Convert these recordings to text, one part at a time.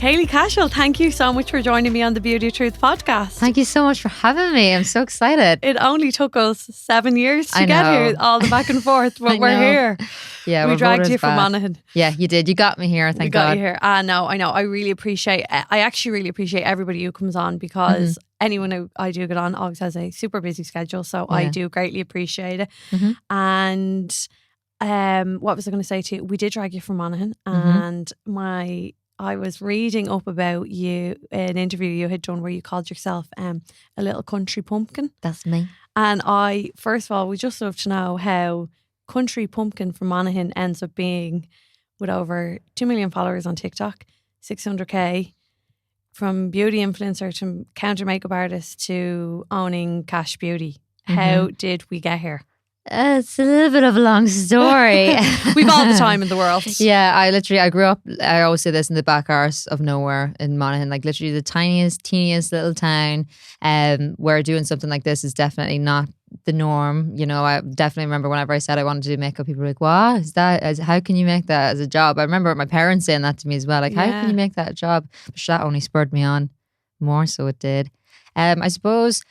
Keilidh Cashell, thank you so much for joining me on the Beauty of Truth podcast. Thank you so much for having me. I'm so excited. It only took us 7 years to get here, all the back and forth, but we're here. Yeah, we dragged you from Monaghan. Yeah, you did. You got me here. Thank God. We got you here. I know. I actually really appreciate everybody who comes on, because anyone who I do get on always has a super busy schedule. So I do greatly appreciate it. And what was I going to say to you? We did drag you from Monaghan, and I was reading up about you, an interview you had done where you called yourself a little country pumpkin. That's me. And first of all, we just love to know how country pumpkin from Monaghan ends up being, with over 2 million followers on TikTok, 600k, from beauty influencer to counter makeup artist to owning Cash Beauty. How did we get here? It's a little bit of a long story. We've all the time in the world. Yeah, I grew up, I always say this, in the back arse of nowhere in Monaghan, like literally the tiniest, teeniest little town, where doing something like this is definitely not the norm. You know, I definitely remember whenever I said I wanted to do makeup, people were like, what is that? How can you make that as a job? I remember my parents saying that to me as well. Like, how can you make that a job? But that only spurred me on more, so it did. I suppose,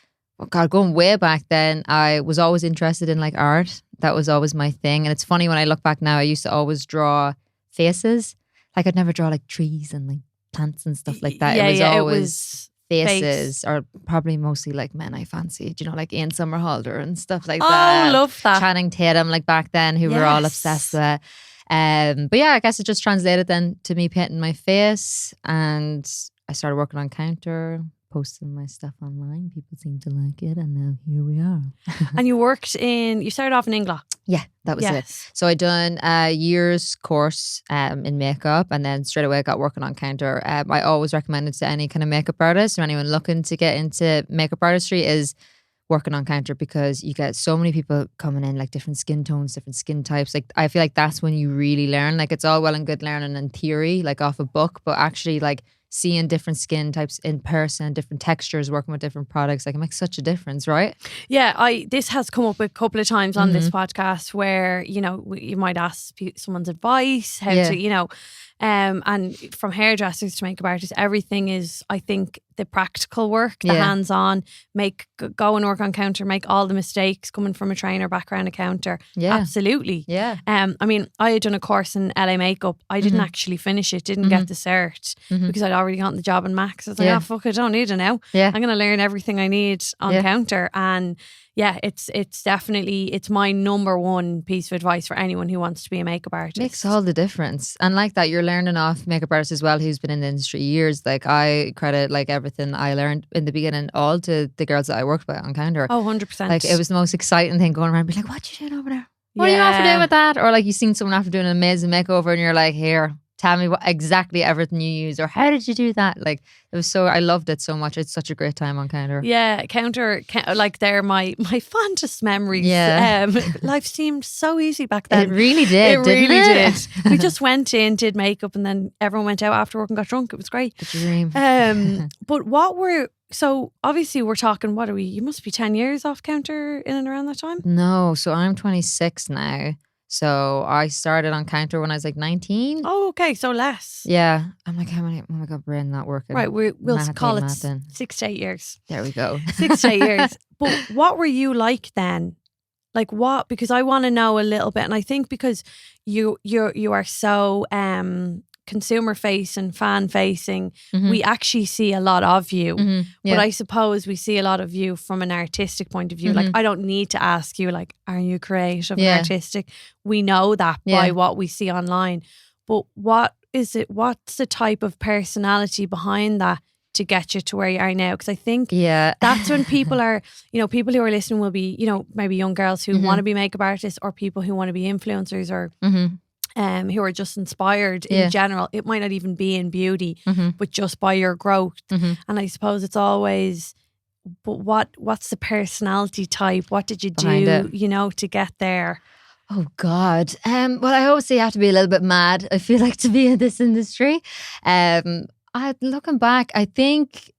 God, going way back then, I was always interested in like art. That was always my thing. And it's funny when I look back now, I used to always draw faces. Like I'd never draw like trees and like plants and stuff like that. It was faces, or probably mostly like men I fancied, you know, like Ian Somerhalder and stuff like that. Oh, love that. Channing Tatum, like back then, who we were all obsessed with. But yeah, I guess it just translated then to me painting my face, and I started working on counter, posting my stuff online. People seem to like it, and now here we are. And you started off in England. Yeah, that was it. So I done a year's course in makeup, and then straight away I got working on counter. I always recommend it to any kind of makeup artist or anyone looking to get into makeup artistry is working on counter, because you get so many people coming in, like different skin tones, different skin types. Like I feel like that's when you really learn. Like it's all well and good learning in theory, like off a book, but actually like seeing different skin types in person, different textures, working with different products, like it makes such a difference, right? Yeah, this has come up a couple of times on this podcast where, you know, you might ask someone's advice, how to, you know, and from hairdressers to makeup artists, everything is, I think, the practical work, the hands-on, go and work on counter, make all the mistakes coming from a trainer background, a counter. Yeah. Absolutely. Yeah. I mean, I had done a course in LA makeup. I didn't actually finish it, didn't get the cert because I'd already gotten the job in Max. I was like, oh, fuck, I don't need it now. Yeah. I'm going to learn everything I need on counter. And yeah, it's definitely, it's my number one piece of advice for anyone who wants to be a makeup artist. Makes all the difference. And like that, you're learning off makeup artists as well, who's been in the industry years. Like I credit like everything I learned in the beginning all to the girls that I worked with on counter. Oh, 100%. Like it was the most exciting thing going around, be like, what you doing over there? What are you after doing with that? Or like you seen someone after doing an amazing makeover and you're like, here, tell me what exactly everything you use, or how did you do that? Like it was I loved it so much. It's such a great time on counter. Yeah, counter, like they're my fondest memories. Yeah. Life seemed so easy back then. It really did. It really did. We just went in, did makeup, and then everyone went out after work and got drunk. It was great. The dream. But so obviously we're talking, you must be 10 years off counter in and around that time? No, so I'm 26 now. So I started on counter when I was like 19. Oh, okay. So less. Yeah. I'm like, how many? Oh my God, brain not working. Right. We'll call it 6 to 8 years. There we go. 6 to 8 years. But what were you like then? Like what? Because I want to know a little bit. And I think because you are so consumer facing, fan facing, we actually see a lot of you. But I suppose we see a lot of you from an artistic point of view. Like I don't need to ask you, like, are you creative and artistic? We know that by what we see online. But what is it? What's the type of personality behind that to get you to where you are now? Because I think that's when people are, you know, people who are listening will be, you know, maybe young girls who want to be makeup artists, or people who want to be influencers, or who are just inspired in general. It might not even be in beauty, but just by your growth. And I suppose it's always, but what's the personality type? What did you do, you know, to get there? Oh God. Well, I always say you have to be a little bit mad, I feel like, to be in this industry. Looking back, I think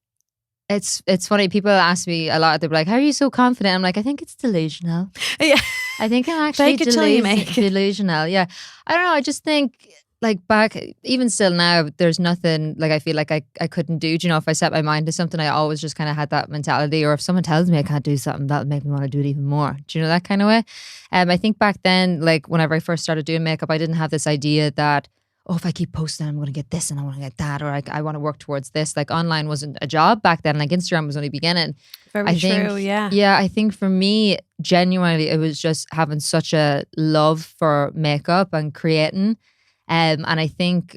it's funny. People ask me a lot. They're like, "How are you so confident?" I'm like, I think it's delusional. Yeah, I think I'm actually delusional. Yeah, I don't know. I just think, like back, even still now, there's nothing like I feel like I couldn't do. Do you know, if I set my mind to something, I always just kind of had that mentality. Or if someone tells me I can't do something, that'll make me want to do it even more. Do you know, that kind of way? I think back then, like whenever I first started doing makeup, I didn't have this idea that, oh, if I keep posting, I'm going to get this and I want to get that, or I want to work towards this. Like online wasn't a job back then. Like Instagram was only beginning. Very true, yeah. Yeah, I think for me, genuinely, it was just having such a love for makeup and creating. And I think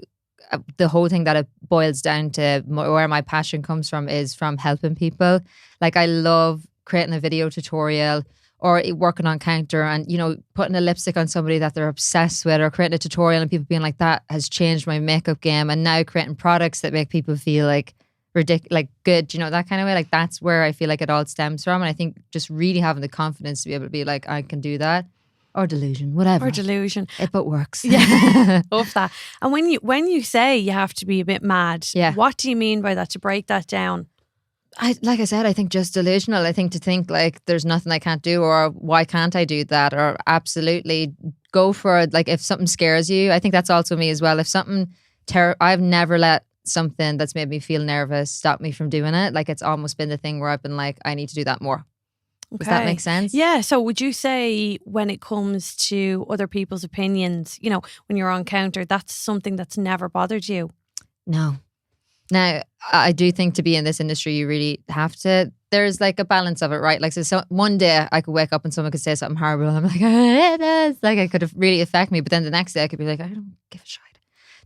the whole thing that it boils down to where my passion comes from is from helping people. Like I love creating a video tutorial or working on counter and, you know, putting a lipstick on somebody that they're obsessed with, or creating a tutorial and people being like, that has changed my makeup game. And now creating products that make people feel like ridiculous, like good, you know, that kind of way. Like that's where I feel like it all stems from. And I think just really having the confidence to be able to be like, I can do that. Or delusion, whatever. Or delusion. But works. Yeah. Love that. And when you say you have to be a bit mad, yeah, what do you mean by that, to break that down? Like I said, I think just delusional. I think to think like there's nothing I can't do, or why can't I do that, or absolutely go for it. Like if something scares you, I think that's also me as well. If something I've never let something that's made me feel nervous stop me from doing it. Like it's almost been the thing where I've been like, I need to do that more. Okay. Does that make sense? Yeah. So would you say when it comes to other people's opinions, you know, when you're on counter, that's something that's never bothered you? No. Now, I do think to be in this industry, you really have to, there's like a balance of it, right? Like, so one day I could wake up and someone could say something horrible. And I'm like, it is. Like, it could have really affect me. But then the next day I could be like, I don't give a shit.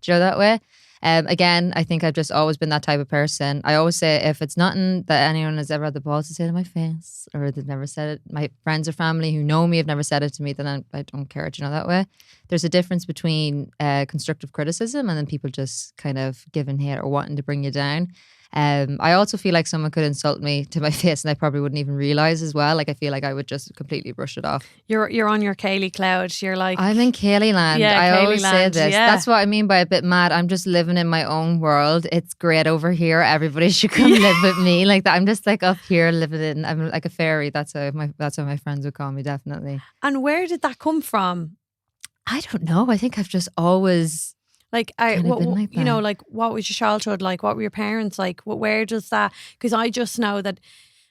Do you know that way? Again, I think I've just always been that type of person. I always say if it's nothing that anyone has ever had the balls to say to my face, or they've never said it, my friends or family who know me have never said it to me, then I don't care. Do you know that way? There's a difference between constructive criticism and then people just kind of giving hate or wanting to bring you down. I also feel like someone could insult me to my face and I probably wouldn't even realise as well. Like I feel like I would just completely brush it off. You're on your Keilidh cloud. You're like, I'm in Keilidh land. Yeah, I always say Keilidh this. land, yeah. That's what I mean by a bit mad. I'm just living in my own world. It's great over here. Everybody should come live with me. Like that. I'm just like up here living in. I'm like a fairy. That's how my friends would call me. Definitely. And where did that come from? I don't know. I think I've just always. Like, you know, like what was your childhood like? What were your parents like? Where does that? Because I just know that,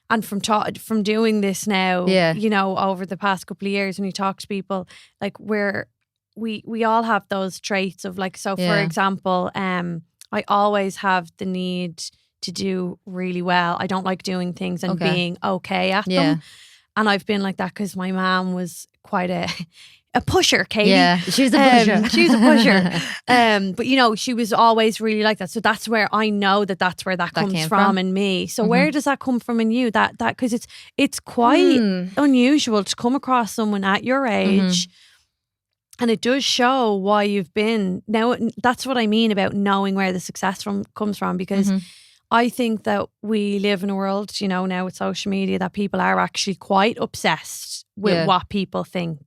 and from doing this now, you know, over the past couple of years, when you talk to people, like we all have those traits of like. So, for example, I always have the need to do really well. I don't like doing things and being okay at them, and I've been like that because my mom was quite a pusher, Katie. Yeah, she was a pusher. She was a pusher. But you know, she was always really like that. So that's where I know that's where that comes from in me. So where does that come from in you? That because it's quite unusual to come across someone at your age. And it does show why you've been. Now, that's what I mean about knowing where the success comes from, because I think that we live in a world, you know, now with social media, that people are actually quite obsessed with what people think.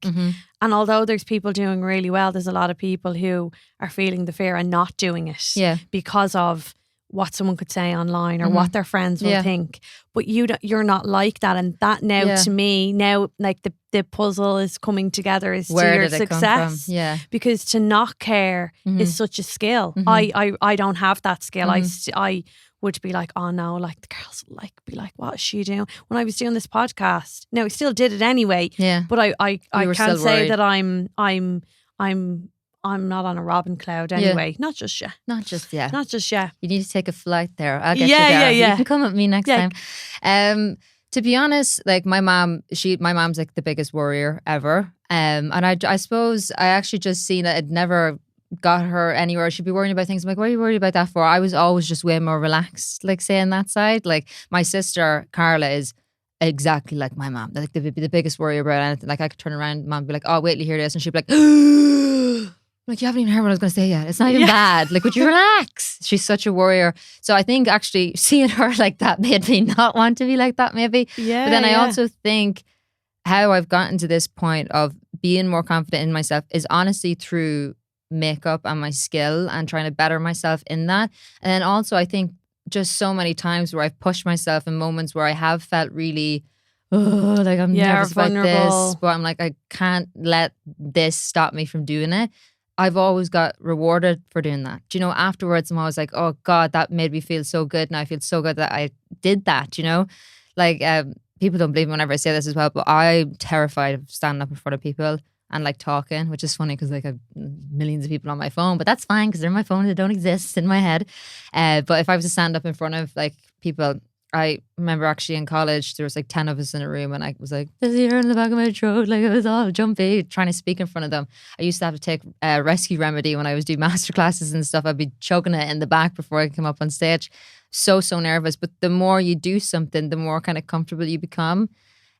And although there's people doing really well, there's a lot of people who are feeling the fear and not doing it because of what someone could say online or what their friends will think. But you're not like that. And that now to me, now like the puzzle is coming together as Where to your did it success. come from? Yeah. Because to not care is such a skill. I don't have that skill. I would be like, oh no, like the girls like be like, what is she doing? When I was doing this podcast, no, I still did it anyway. Yeah. But I can't say worried. that I'm not on a Robin cloud anyway. Not just yet. Not just yet. Not just yet. You need to take a flight there. I'll get you there. You can come with me next time. To be honest, like my mom's like the biggest worrier ever. And I suppose I actually just seen that it never got her anywhere. She'd be worrying about things. I'm like, what are you worried about that for? I was always just way more relaxed, like saying that side. Like my sister Carla is exactly like my mom. Like the biggest worry about anything. Like I could turn around, mom would be like, oh, wait till you hear this, and she'd be like, like, you haven't even heard what I was going to say yet. It's not even bad. Like, would you relax? She's such a warrior. So I think actually seeing her like that made me not want to be like that maybe. Yeah. But then I also think how I've gotten to this point of being more confident in myself is honestly through makeup and my skill and trying to better myself in that. And then also I think just so many times where I've pushed myself in moments where I have felt really like I'm nervous about this, but I'm like, I can't let this stop me from doing it. I've always got rewarded for doing that. Do you know, afterwards I'm always like, oh God, that made me feel so good, and I feel so good that I did that, you know? Like, people don't believe me whenever I say this as well, but I'm terrified of standing up in front of people and like talking, which is funny because like I've millions of people on my phone, but that's fine because they're my phone, they don't exist in my head. But if I was to stand up in front of like people, I remember actually in college there was like 10 of us in a room, and I was like this ear in the back of my throat, like it was all jumpy trying to speak in front of them. I used to have to take rescue remedy when I was doing master classes and stuff. I'd be choking it in the back before I come up on stage. So nervous. But the more you do something, the more kind of comfortable you become.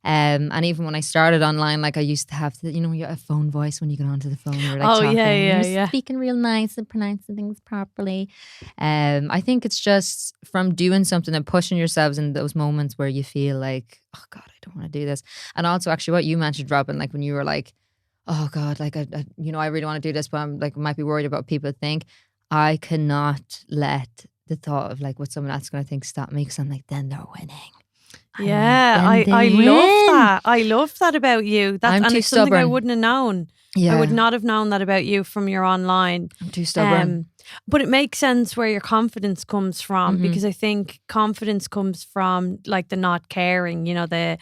And even when I started online, like I used to have to, you know, you have a phone voice when you get onto the phone, you're like talking, you're speaking real nice and pronouncing things properly. I think it's just from doing something and pushing yourselves in those moments where you feel like, oh God, I don't want to do this. And also actually what you mentioned, Robin, like when you were like, oh God, like I you know, I really want to do this, but I'm like, might be worried about what people think. I cannot let the thought of like what someone else is going to think stop me, because I'm like, then they're winning. Yeah, I love that. I love that about you. I'm and too it's something stubborn. I wouldn't have known. Yeah. I would not have known that about you from your online. I'm too stubborn. But it makes sense where your confidence comes from, because I think confidence comes from like the not caring, you know, and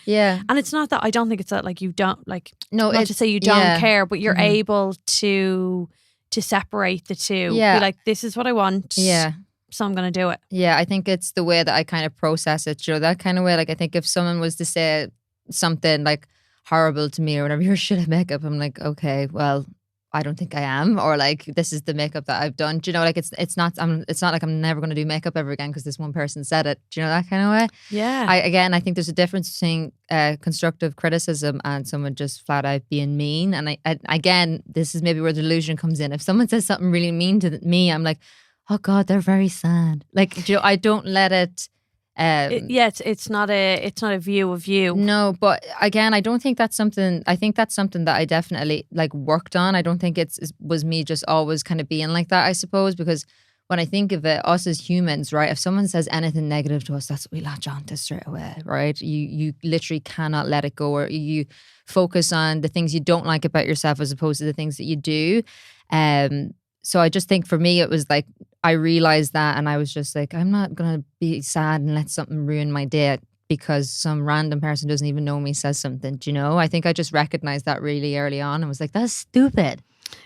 it's not that, I don't think it's that like you don't like, not to say you don't care, but you're able to separate the two. Yeah. Be like, this is what I want. Yeah. So I'm going to do it. Yeah, I think it's the way that I kind of process it, you know, that kind of way. Like I think if someone was to say something like horrible to me or whatever, you're shit at makeup, I'm like, okay, well, I don't think I am, or like this is the makeup that I've done. Do you know, like it's not like I'm never going to do makeup ever again because this one person said it. Do you know, that kind of way? Yeah. I think there's a difference between constructive criticism and someone just flat out being mean. And I again, this is maybe where the delusion comes in. If someone says something really mean to me, I'm like, oh God, they're very sad. Like, you know, I don't let it. It's not a view of you. No, but again, I don't think that's something. I think that's something that I definitely like worked on. I don't think it was me just always kind of being like that, I suppose, because when I think of it, us as humans, right? If someone says anything negative to us, that's what we latch on to straight away, right? You literally cannot let it go, or you focus on the things you don't like about yourself as opposed to the things that you do. So I just think for me, it was like, I realized that, and I was just like, I'm not going to be sad and let something ruin my day because some random person doesn't even know me says something, do you know? I think I just recognized that really early on and was like, that's stupid.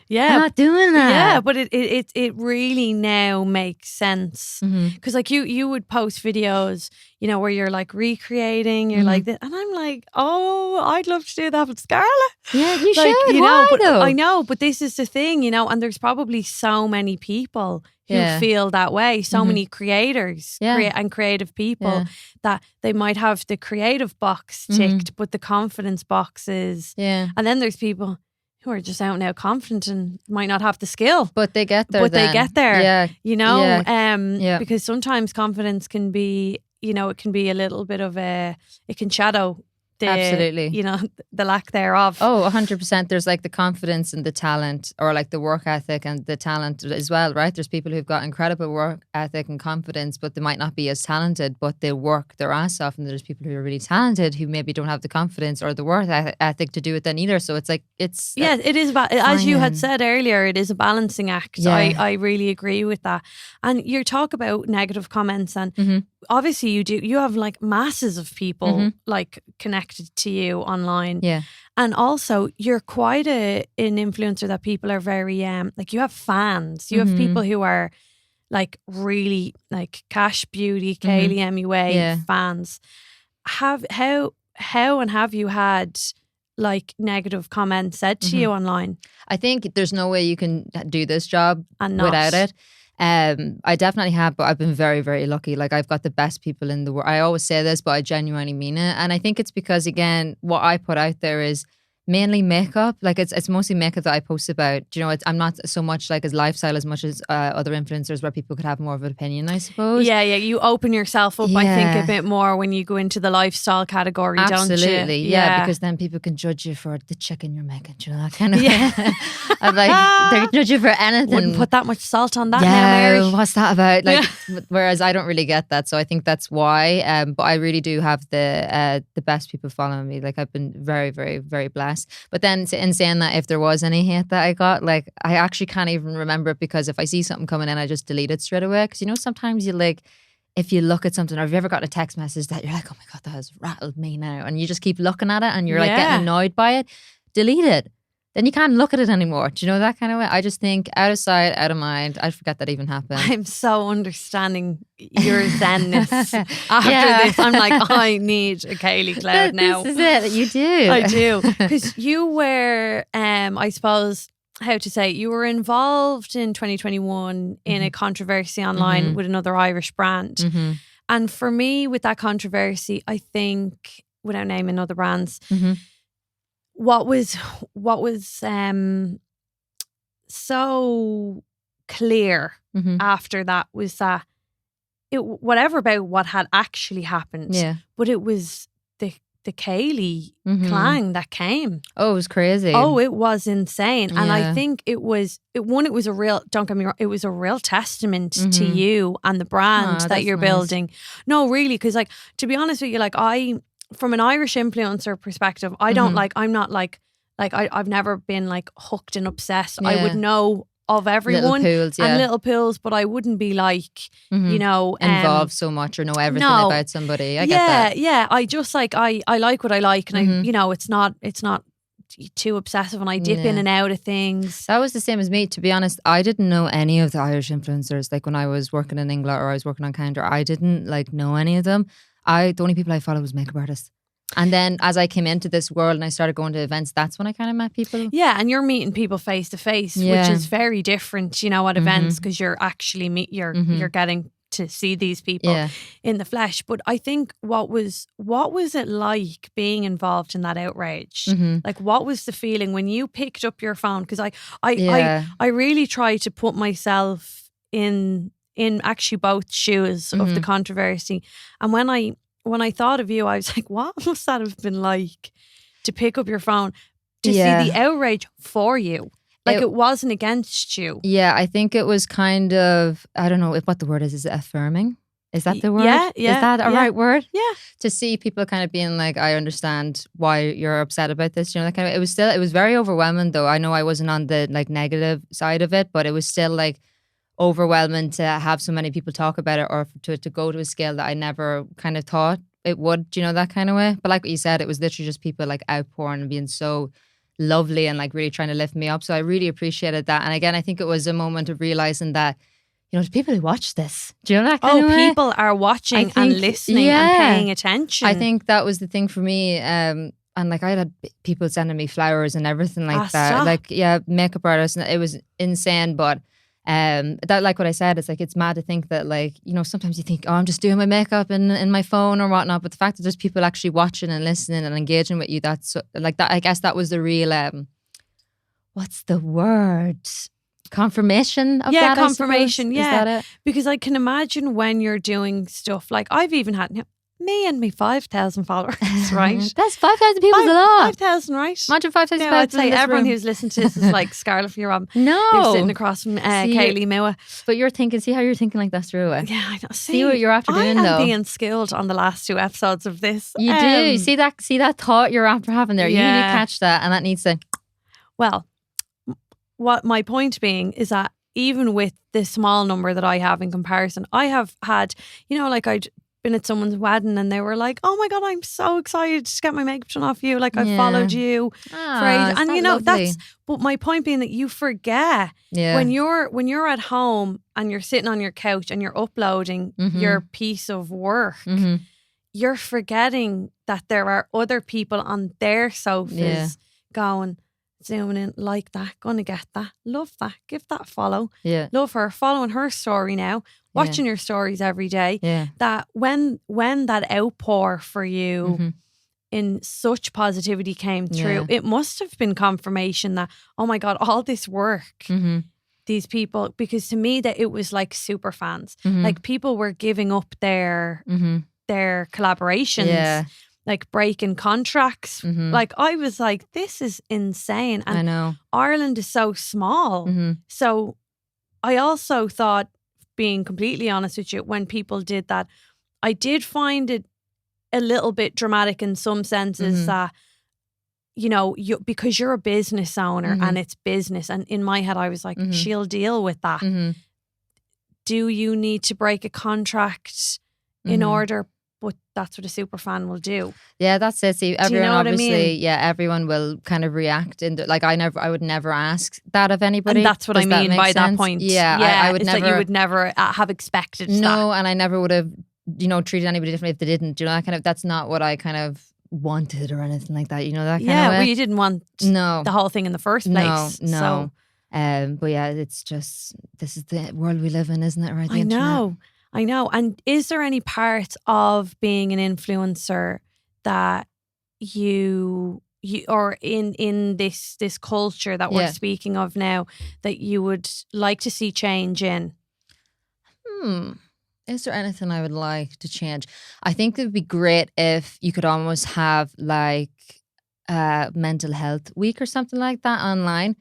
Yeah. I'm not doing that. Yeah, but it really now makes sense. Because like you would post videos, you know, where you're like recreating, you're like this, and I'm like, oh, I'd love to do that with Scarlett. Yeah, you like, should. You Why, know, but though? I know, but this is the thing, you know, and there's probably so many people who feel that way. So many creators and creative people that they might have the creative box ticked, but the confidence box is. Yeah. And then there's people who are just out now confident and might not have the skill. But they get there. They get there. Yeah. You know? Because sometimes confidence can be, you know, it can be a little bit of it can shadow absolutely, you know, the lack thereof. Oh, 100%. There's like the confidence and the talent, or like the work ethic and the talent as well, right? There's people who've got incredible work ethic and confidence, but they might not be as talented, but they work their ass off. And there's people who are really talented who maybe don't have the confidence or the work ethic to do it then either. So it's like, it is about, as you had said earlier, it is a balancing act. Yeah. I really agree with that. And you talk about negative comments, and obviously you have like masses of people like connected to you online. Yeah. And also you're quite an influencer that people are very like, you have fans. You have people who are like really like Cash Beauty, Keilidh MUA fans. How and have you had like negative comments said to you online? I think there's no way you can do this job without it. I definitely have, but I've been very, very lucky. Like, I've got the best people in the world. I always say this, but I genuinely mean it. And I think it's because, again, what I put out there is mainly makeup. Like, it's mostly makeup that I post about. You know, I'm not so much like as lifestyle as much as other influencers where people could have more of an opinion, I suppose. Yeah, you open yourself up, I think, a bit more when you go into the lifestyle category, don't you? Absolutely, yeah, because then people can judge you for the chicken you're making, you know, that kind of I'm like, they can judge you for anything. Wouldn't put that much salt on that now, Mary. What's that about? Like, whereas I don't really get that, so I think that's why. But I really do have the best people following me. Like, I've been very, very, very blessed. mess. But then in saying that, if there was any hate that I got, like I actually can't even remember it, because if I see something coming in, I just delete it straight away. Because you know, sometimes you like, if you look at something, or have you ever gotten a text message that you're like, oh my God, that has rattled me now, and you just keep looking at it and you're like getting annoyed by it, delete it. Then you can't look at it anymore. Do you know that kind of way? I just think out of sight, out of mind. I forget that even happened. I'm so understanding your zenness after this. I'm like, I need a Keilidh Cloud now. This is it. You do. I do. Because you were, I suppose, how to say, you were involved in 2021 in a controversy online with another Irish brand. And for me, with that controversy, I think, without naming other brands, what was so clear after that was that whatever about what had actually happened, but it was the Keilidh clang that came. Oh, it was crazy. Oh, it was insane. And I think it was a real, don't get me wrong, it was a real testament to you and the brand that you're building. No, really, because like, to be honest with you, like from an Irish influencer perspective, I don't I'm not like I've never been like hooked and obsessed. I would know of everyone little pools, but I wouldn't be like, you know, involved so much or know everything about somebody. I get that. Yeah. I just like, I like what I like, and I, you know, it's not too obsessive, and I dip in and out of things. That was the same as me, to be honest. I didn't know any of the Irish influencers. Like when I was working in England or I was working on Counter, I didn't like know any of them. The only people I followed was makeup artists. And then as I came into this world and I started going to events, that's when I kind of met people. Yeah, and you're meeting people face to face, which is very different, you know, at events, because you're actually you're getting to see these people in the flesh. But I think what was it like being involved in that outrage? Like, what was the feeling when you picked up your phone? Because I really try to put myself in actually both shoes of the controversy, and when I thought of you, I was like, what must that have been like to pick up your phone to see the outrage for you? Like it wasn't against you. Yeah, I think it was kind of, I don't know what the word is. Is it affirming? Is that the word? Yeah. Is that a right word? Yeah. To see people kind of being like, I understand why you're upset about this. You know, that kind of, it was very overwhelming though. I know I wasn't on the like negative side of it, but it was still like overwhelming to have so many people talk about it, or to go to a scale that I never kind of thought it would, you know, that kind of way. But like what you said, it was literally just people like outpouring and being so lovely and like really trying to lift me up. So I really appreciated that. And again, I think it was a moment of realizing that, you know, there's people who watch this. Do you know that kind of way? People are watching and listening and paying attention. I think that was the thing for me. And like I had people sending me flowers and everything like that. Stop. Like, makeup artists. And it was insane. But that, like what I said, it's like, it's mad to think that, like, you know, sometimes you think, oh, I'm just doing my makeup in my phone or whatnot, but the fact that there's people actually watching and listening and engaging with you, that's like that. I guess that was the real what's the word, confirmation of that. Confirmation. Is that it? Because I can imagine when you're doing stuff like I've even had me and me 5,000 followers, right? That's 5,000 people is a lot. 5,000, right? Imagine 5,000 people. I'd say everyone who's listened to this is like Scarlett from your Rob. No. You're sitting across from Keilidh Moa. But you're thinking, see how you're thinking like that through it. Yeah, I know. See what you're after doing, though. I am being skilled on the last 2 episodes of this. You do. See that thought you're after having there. You need to catch that, and that needs to... Well, what my point being is that even with the small number that I have in comparison, I have had, you know, like I'd been at someone's wedding and they were like, oh my God, I'm so excited to get my makeup done off you. Like, I followed you for ages. And you know, lovely? but my point being that you forget when you're at home and you're sitting on your couch and you're uploading your piece of work, you're forgetting that there are other people on their sofas going, zooming in, like that, gonna get that, love that, give that a follow, love her, following her story now, watching your stories every day. That when that outpour for you in such positivity came through, it must have been confirmation that, oh my God, all this work, these people, because to me that it was like super fans, like people were giving up their collaborations. Like breaking contracts. Like I was like, this is insane. And I know. Ireland is so small. So I also thought, being completely honest with you, when people did that, I did find it a little bit dramatic in some senses that you know, because you're a business owner and it's business. And in my head, I was like, she'll deal with that. Do you need to break a contract in order? But that's what a super fan will do. Yeah, that's it. See, everyone know what I obviously, mean? yeah, everyone will kind of react like I would never ask that of anybody. And that's what I mean by that point. Yeah, I would it's never. that you would never have expected that. No, and I never would have, you know, treated anybody differently if they didn't. You know, that kind of, that's not what I kind of wanted or anything like that. You know, that kind of way. Yeah, well, you didn't want the whole thing in the first place. No. But yeah, it's just, this is the world we live in, isn't it? Right? I know. And is there any part of being an influencer that you or in this culture that we're speaking of now that you would like to see change in? Is there anything I would like to change? I think it would be great if you could almost have like mental health week or something like that online.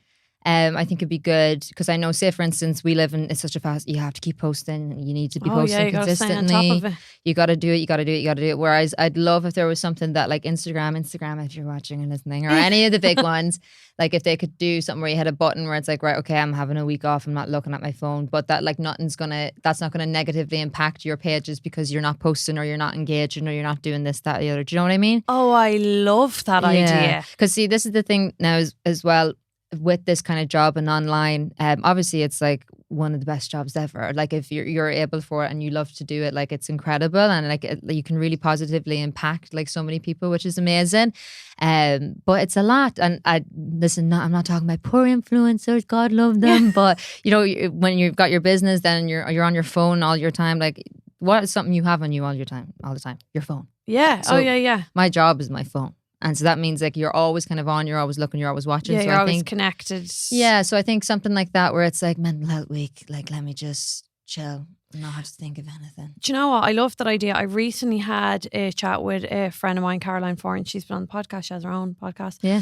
I think it'd be good because I know, say for instance, we live in, it's such a fast, you have to keep posting, you need to be posting consistently. Gotta stay on top of it. You got to do it. Whereas I'd love if there was something that like Instagram, if you're watching and listening, or any of the big ones, like if they could do something where you had a button where it's like, right, okay, I'm having a week off, I'm not looking at my phone, but that like that's not gonna negatively impact your pages because you're not posting or you're not engaging or you're not doing this, that, the other. Do you know what I mean? Oh, I love that idea. Because see, this is the thing now as well. With this kind of job and online, obviously it's like one of the best jobs ever. Like if you're able for it and you love to do it, like it's incredible, and like you can really positively impact like so many people, which is amazing. But it's a lot, and I'm not talking about poor influencers, God love them, but you know, when you've got your business, then you're on your phone all your time. Like, what is something you have on you all the time? Your phone. Yeah. So yeah. My job is my phone. And so that means like you're always kind of on, you're always looking, you're always watching. Yeah, so you're I always think, connected. Yeah, so I think something like that where it's like mental health week, like let me just chill and not have to think of anything. Do you know what? I love that idea. I recently had a chat with a friend of mine, Caroline Foran. She's been on the podcast. She has her own podcast. Yeah.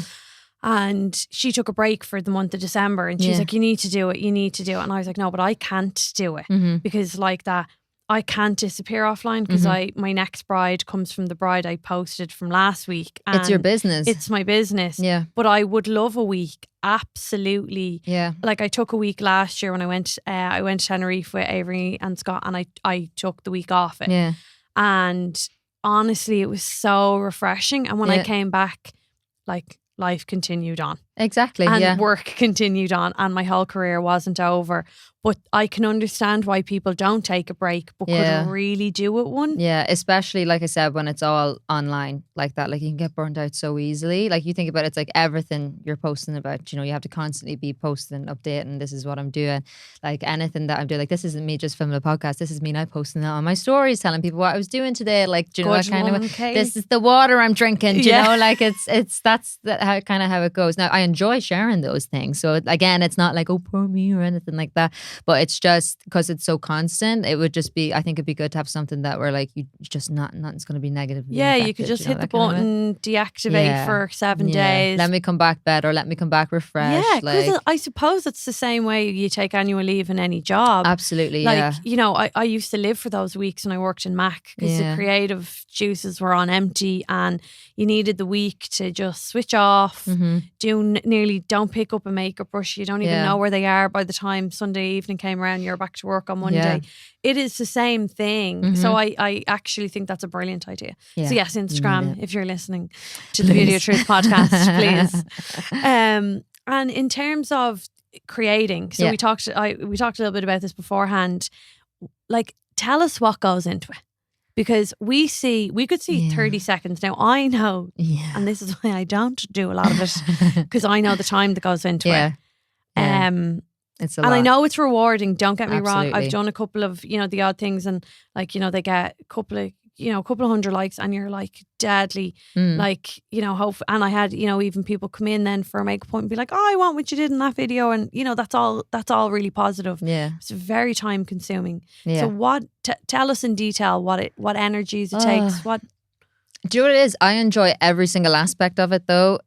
And she took a break for the month of December and she's like, you need to do it. And I was like, no, but I can't do it because like that, I can't disappear offline because my next bride comes from the bride I posted from last week. And it's your business. It's my business. Yeah. But I would love a week. Absolutely. Yeah. Like I took a week last year when I went to Tenerife with Avery and Scott, and I took the week off it. Yeah. And honestly, it was so refreshing. And when I came back, like life continued on. Exactly. And work continued on, and my whole career wasn't over. But I can understand why people don't take a break but could really do it one. Yeah, especially like I said, when it's all online like that, like you can get burnt out so easily. Like you think about it, it's like everything you're posting about, you know, you have to constantly be posting, updating, this is what I'm doing. Like anything that I'm doing, like this isn't me just filming a podcast, this is me now posting that on my stories, telling people what I was doing today. Like, do you know that kind of way? This is the water I'm drinking, do you know? Like that's how kind of how it goes. Now I enjoy sharing those things. So again, it's not like, oh, poor me or anything like that. But it's just because it's so constant, it would just be, I think it'd be good to have something that where like you just nothing's going to be negative. Yeah, you could just hit the button, deactivate for 7 days. Let me come back better, let me come back refreshed. Yeah, because I suppose it's the same way you take annual leave in any job. Absolutely, like, you know, I used to live for those weeks when I worked in Mac because the creative juices were on empty and you needed the week to just switch off, don't pick up a makeup brush, you don't even know where they are by the time Sunday evening came around, you're back to work on Monday. It is the same thing. So I actually think that's a brilliant idea. So yes, Instagram, if you're listening to the Beauty of Truth podcast, please. And in terms of creating, so we talked a little bit about this beforehand. Like, tell us what goes into it. Because we could see 30 seconds. Now I know, and this is why I don't do a lot of it, because I know the time that goes into it. It's a and lot. I know it's rewarding, don't get me wrong. Absolutely. I've done a couple of, you know, the odd things, and like, you know, they get a couple of 100 likes and you're like deadly, like, you know, hope. And I had, you know, even people come in then for a makeup point and be like, oh, I want what you did in that video, and you know, that's all really positive. It's very time consuming. So tell us in detail what energies it takes. What do you know what it is? I enjoy every single aspect of it though.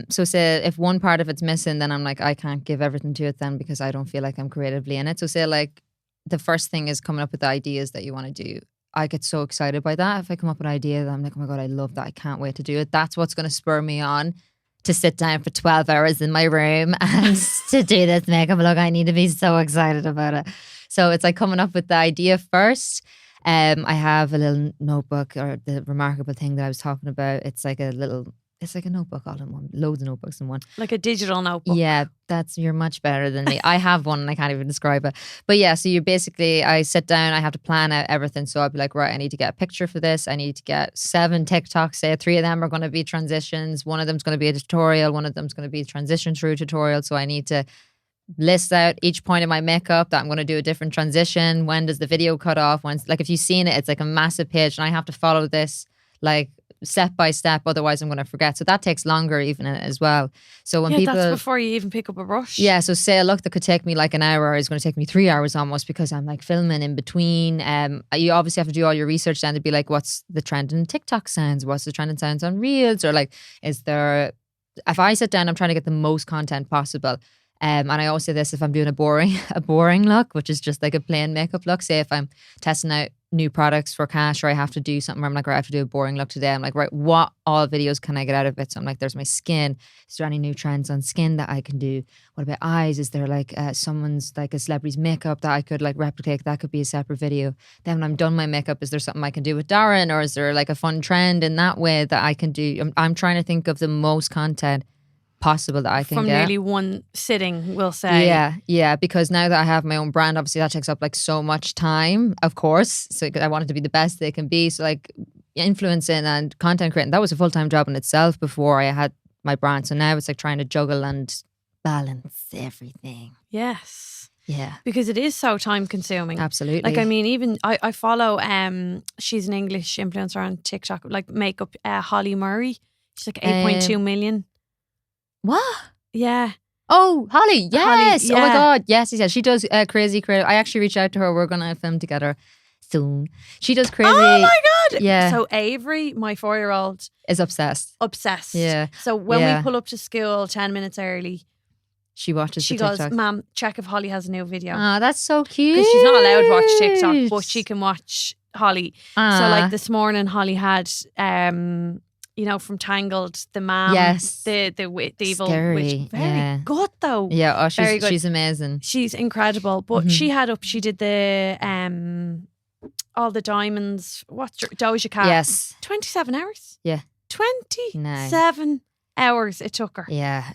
So say if one part of it's missing, then I'm like, I can't give everything to it then because I don't feel like I'm creatively in it. So say like the first thing is coming up with the ideas that you want to do. I get so excited by that. If I come up with an idea that I'm like, oh my God, I love that, I can't wait to do it. That's what's going to spur me on to sit down for 12 hours in my room and to do this makeup look. I need to be so excited about it. So it's like coming up with the idea first. I have a little notebook, or the remarkable thing that I was talking about. It's like a notebook all in one, loads of notebooks in one. Like a digital notebook. Yeah, you're much better than me. I have one and I can't even describe it. But yeah, so I sit down, I have to plan out everything. So I'll be like, right, I need to get a picture for this. I need to get 7 TikToks. Say 3 of them are going to be transitions. One of them's going to be a tutorial. One of them's going to be a transition through tutorial. So I need to list out each point of my makeup that I'm going to do a different transition. When does the video cut off? Like if you've seen it, it's like a massive page and I have to follow this like step by step, otherwise I'm going to forget. So that takes longer even as well. So when people, that's before you even pick up a brush. Yeah, so say a look that could take me like an hour is going to take me 3 hours almost, because I'm like filming in between. You obviously have to do all your research then to be like, what's the trend in TikTok sounds? What's the trend in sounds on Reels? Or like, if I sit down, I'm trying to get the most content possible. And I always say this, if I'm doing a boring look, which is just like a plain makeup look, say if I'm testing out new products for cash, or I have to do something where I'm like, right, I have to do a boring look today. I'm like, right, what all videos can I get out of it? So I'm like, there's my skin. Is there any new trends on skin that I can do? What about eyes? Is there like someone's, like a celebrity's makeup that I could like replicate? That could be a separate video. Then when I'm done my makeup, is there something I can do with Darren? Or is there like a fun trend in that way that I can do? I'm trying to think of the most content possible that I can from get. nearly one sitting, we'll say. Yeah, because now that I have my own brand, obviously that takes up like so much time, of course. So I want it to be the best they can be. So like influencing and content creating, that was a full-time job in itself before I had my brand. So now it's like trying to juggle and balance everything. Yes. Yeah. Because it is so time consuming. Absolutely. Like, I mean, even I follow, she's an English influencer on TikTok, like makeup, Holly Murray. She's like 8.2 million. What? Yeah. Oh, Holly, yes. Holly, Oh my yeah. God, yes. She does crazy creative. I actually reached out to her. We're going to film together soon. She does crazy. Oh my God. Yeah. So Avery, my 4-year-old, is obsessed. Yeah. So when Yeah. we pull up to school 10 minutes early, she watches she the goes, TikTok. Ma'am, check if Holly has a new video. Oh, that's so cute. Because she's not allowed to watch TikTok, but she can watch Holly. So like this morning, Holly had, from Tangled, the mom, yes, the evil scary. witch. Very good though. Yeah, oh, very good. She's amazing. She's incredible. But she did the all the diamonds. What's Doja Cat? Yes, 27 hours. Yeah, 27 hours it took her. Yeah.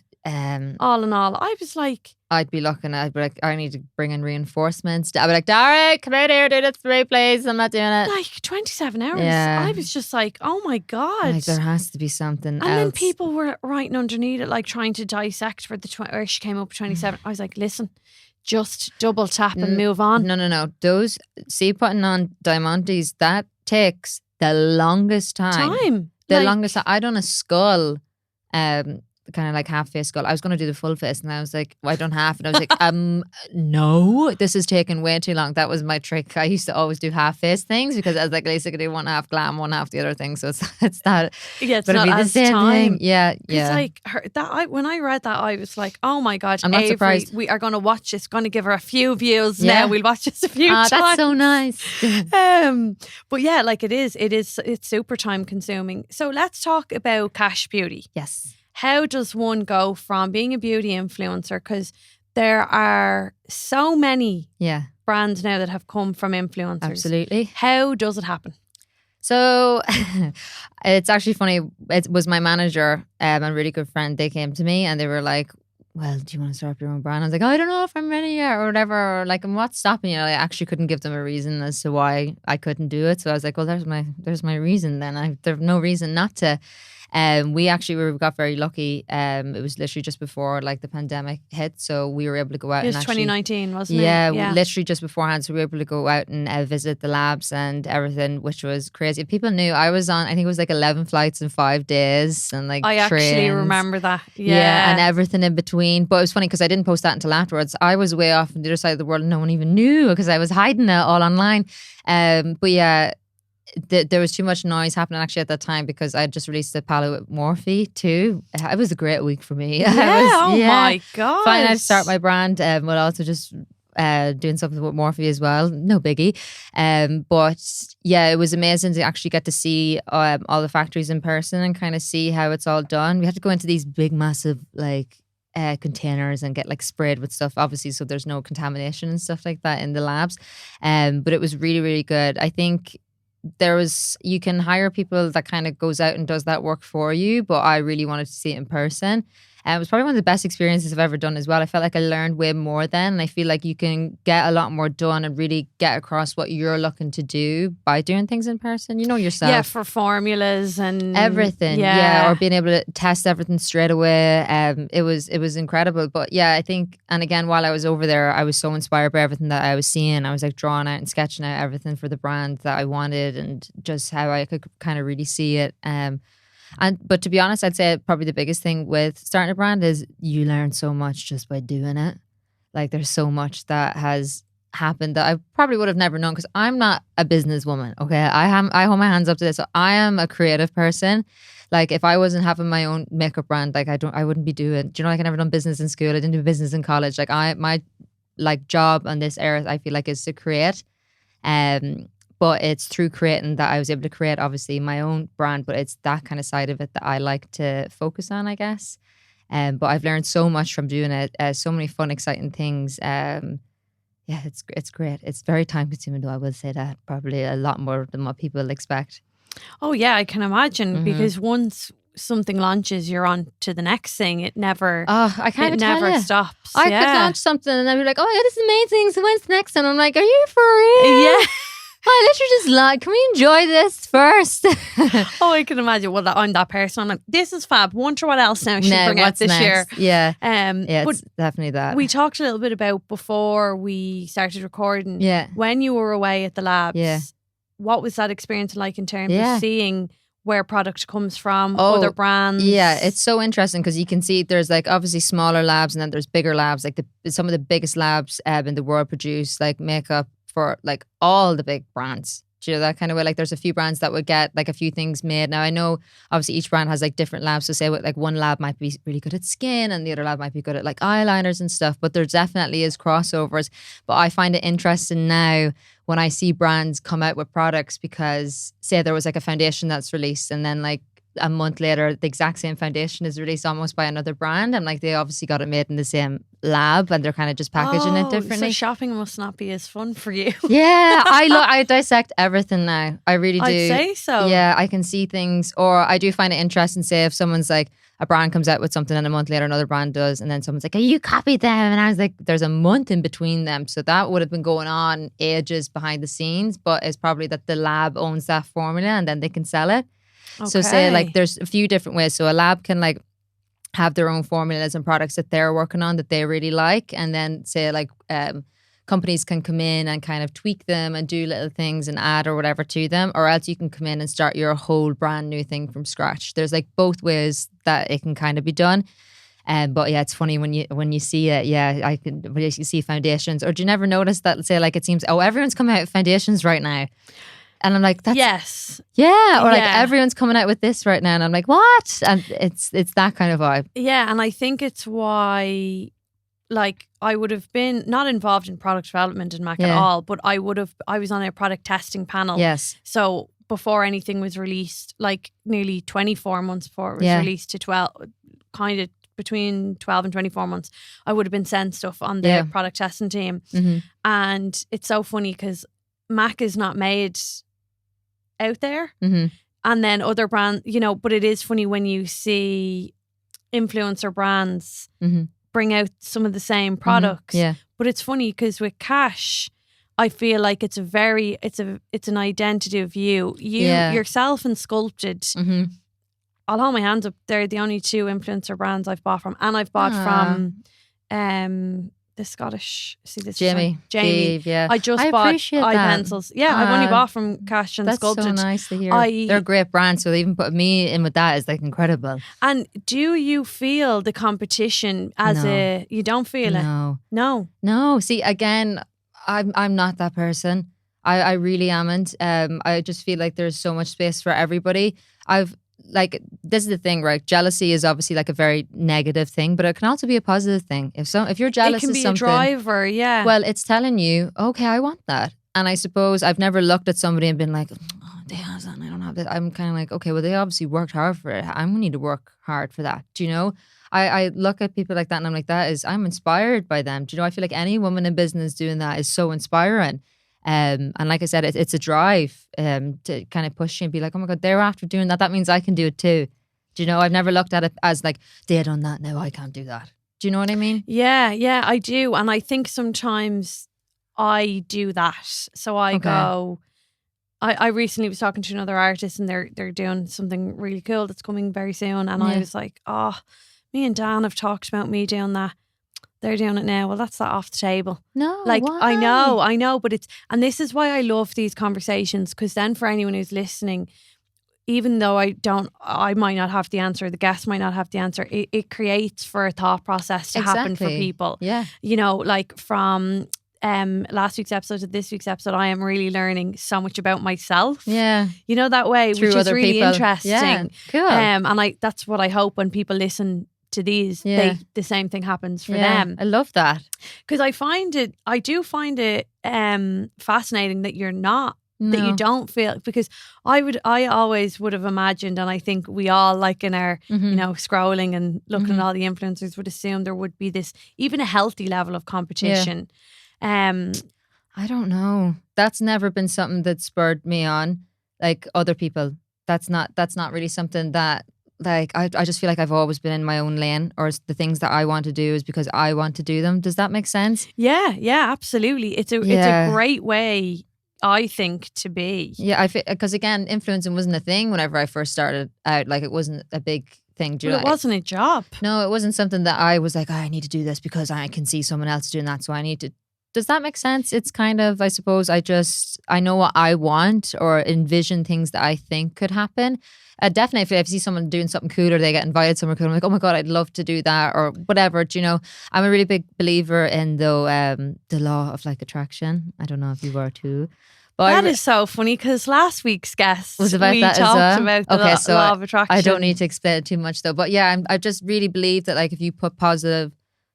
All in all, I was like, I'd be looking. I'd be like, I need to bring in reinforcements. I'd be like, Derek, come out here, do this for me, please. I'm not doing it. Like 27 hours. Yeah. I was just like, oh my God. Like there has to be something else. And then people were writing underneath it, like trying to dissect for where she came up with 27. I was like, listen, just double tap and move on. No. Those, see, putting on Diamantes, that takes the longest time. The longest time. I done a skull, kind of like half face skull. I was going to do the full face and I was like, well, I done half. And I was like, no, this is taking way too long. That was my trick. I used to always do half face things because I was like, at least I could do one half glam, one half the other thing. So it's that. Yeah, it's not as time. Thing. Yeah. It's like when I read that, I was like, oh my God, I'm not surprised. We are going to watch this. Going to give her a few views now. We'll watch this a few times. That's so nice. But yeah, like it's super time consuming. So let's talk about Cash Beauty. Yes. How does one go from being a beauty influencer? Because there are so many brands now that have come from influencers. Absolutely. How does it happen? So it's actually funny. It was my manager and a really good friend. They came to me and they were like, well, do you want to start up your own brand? I was like, I don't know if I'm ready yet or whatever. Or like, and what's stopping you? I actually couldn't give them a reason as to why I couldn't do it. So I was like, well, there's my reason then. There's no reason not to. We got very lucky. It was literally just before like the pandemic hit, so we were able to go out. It was 2019, wasn't it? Yeah, literally just beforehand. So we were able to go out and visit the labs and everything, which was crazy. People knew I was on. I think it was like 11 flights in 5 days, and like I trains. Actually remember that. Yeah, and everything in between. But it was funny because I didn't post that until afterwards. I was way off on the other side of the world, and no one even knew because I was hiding it all online. But yeah. There was too much noise happening actually at that time because I had just released a palette with Morphe too. It was a great week for me. Yeah, my God. Fine, I'd start my brand, but also just doing something with Morphe as well. No biggie. But yeah, it was amazing to actually get to see all the factories in person and kind of see how it's all done. We had to go into these big, massive like containers and get like sprayed with stuff, obviously, so there's no contamination and stuff like that in the labs. But it was really, really good. I think you can hire people that kind of goes out and does that work for you, but I really wanted to see it in person. And it was probably one of the best experiences I've ever done as well. I felt like I learned way more then, and I feel like you can get a lot more done and really get across what you're looking to do by doing things in person. You know yourself. Yeah, for formulas and everything. Yeah, or being able to test everything straight away. It was incredible. But yeah, I think, and again, while I was over there, I was so inspired by everything that I was seeing. I was like drawing out and sketching out everything for the brand that I wanted, and just how I could kind of really see it. But to be honest, I'd say probably the biggest thing with starting a brand is you learn so much just by doing it. Like there's so much that has happened that I probably would have never known, because I'm not a businesswoman. Okay, I hold my hands up to this. So I am a creative person. Like if I wasn't having my own makeup brand, like I wouldn't be doing. Do you know? Like I never done business in school. I didn't do business in college. Like my like job on this earth, I feel like, is to create. But it's through creating that I was able to create, obviously, my own brand. But it's that kind of side of it that I like to focus on, I guess. But I've learned so much from doing it. So many fun, exciting things. Yeah, it's great. It's very time consuming, though. I will say that, probably a lot more than what people expect. Oh yeah, I can imagine, because once something launches, you're on to the next thing. It never. Oh, I can't It tell never you. stops. I could launch something and I'd be like, oh yeah, this is amazing. So when's the next one? I'm like, are you for real? Yeah. I literally just like, can we enjoy this first? Oh, I can imagine. Well, I'm that person. I'm like, this is fab. Wonder what else now should bring out this year. Yeah. Yeah, it's definitely that. We talked a little bit about before we started recording. Yeah. When you were away at the labs. Yeah. What was that experience like in terms of seeing where product comes from, other brands? Yeah, it's so interesting because you can see there's like obviously smaller labs and then there's bigger labs. Like some of the biggest labs in the world produce like makeup for like all the big brands. Do you know that kind of way? Like there's a few brands that would get like a few things made. Now I know obviously each brand has like different labs. So say like one lab might be really good at skin and the other lab might be good at like eyeliners and stuff. But there definitely is crossovers. But I find it interesting now when I see brands come out with products, because say there was like a foundation that's released and then like a month later the exact same foundation is released almost by another brand, and like they obviously got it made in the same lab and they're kind of just packaging it differently. So shopping must not be as fun for you. Yeah, I dissect everything now. I really do. I'd say so. Yeah, I can see things, or I do find it interesting. Say if someone's like, a brand comes out with something and a month later another brand does, and then someone's like, oh, you copied them, and I was like, there's a month in between them, so that would have been going on ages behind the scenes, but it's probably that the lab owns that formula and then they can sell it. Okay. So say like there's a few different ways. So a lab can like have their own formulas and products that they're working on that they really like, and then say like companies can come in and kind of tweak them and do little things and add or whatever to them, or else you can come in and start your whole brand new thing from scratch. There's like both ways that it can kind of be done. But yeah, it's funny when you see it. Yeah, I can. When you see foundations, or do you never notice that? Say like it seems, oh, everyone's coming out with foundations right now. And I'm like, that's, yes. Yeah. Or like everyone's coming out with this right now. And I'm like, what? And it's that kind of vibe. Yeah. And I think it's why, like, I would have been not involved in product development in Mac at all, but I was on a product testing panel. Yes. So before anything was released, like nearly 24 months before it was released to 12, kind of between 12 and 24 months, I would have been sent stuff on the product testing team. Mm-hmm. And it's so funny because Mac is not made out there, and then other brands, you know, but it is funny when you see influencer brands bring out some of the same products. But it's funny because with Cash, I feel like it's an identity of you yourself and Sculpted. I'll hold my hands up, they're the only two influencer brands I've bought from, and I've bought from the Scottish, Jamie. I bought eye pencils. Yeah, I've only bought from Cash and Sculpted. That's so nice to hear. They're great brands, so they even put me in with that is like incredible. And do you feel the competition you don't feel it? No. See, again, I'm not that person. I really amn't. I just feel like there's so much space for everybody. like, this is the thing, right? Jealousy is obviously like a very negative thing, but it can also be a positive thing. If you're jealous It can of be something, a driver, yeah. well, it's telling you, okay, I want that. And I suppose I've never looked at somebody and been like, oh, they have that and I don't have that. I'm kind of like, okay, well, they obviously worked hard for it. I'm going to need to work hard for that. Do you know? I look at people like that and I'm like, I'm inspired by them. Do you know? I feel like any woman in business doing that is so inspiring. And like I said, it's a drive to kind of push you and be like, oh my God, they're after doing that. That means I can do it too. Do you know? I've never looked at it as like, they done that, now I can't do that. Do you know what I mean? Yeah, I do. And I think sometimes I do that. So I go, I recently was talking to another artist and they're doing something really cool that's coming very soon. And I was like, oh, me and Dan have talked about me doing that. They're doing it now. Well, that's not off the table. No, like, why? I know, but and this is why I love these conversations, because then for anyone who's listening, even though I might not have the answer, the guest might not have the answer, it creates for a thought process to happen for people. Yeah. You know, like from last week's episode to this week's episode, I am really learning so much about myself. Yeah. You know, that way, Through which is other really people. interesting. Yeah, cool. And that's what I hope when people listen to these, the same thing happens for them. I love that. Because I do find it fascinating that you're not, that you don't feel, because I always would have imagined, and I think we all, like in our, you know, scrolling and looking at all the influencers, would assume there would be this, even a healthy level of competition. I don't know. That's never been something that spurred me on, like other people. That's not really something that, like, I just feel like I've always been in my own lane, or the things that I want to do is because I want to do them. Does that make sense? Yeah, absolutely. It's a great way, I think, to be. Yeah, because again, influencing wasn't a thing whenever I first started out. Like, it wasn't a big thing. Well, it wasn't a job. No, it wasn't something that I was like, I need to do this because I can see someone else doing that, so I need to. Does that make sense? It's kind of, I suppose, I know what I want, or envision things that I think could happen. Definitely, if I see someone doing something cool or they get invited somewhere cool, I'm like, oh my God, I'd love to do that, or whatever. Do you know? I'm a really big believer in the law of like attraction. I don't know if you were too. But that is so funny, because last week's guest was about that talked as well. about the law of attraction. I don't need to explain it too much though. But yeah, I just really believe that, like, if you put positive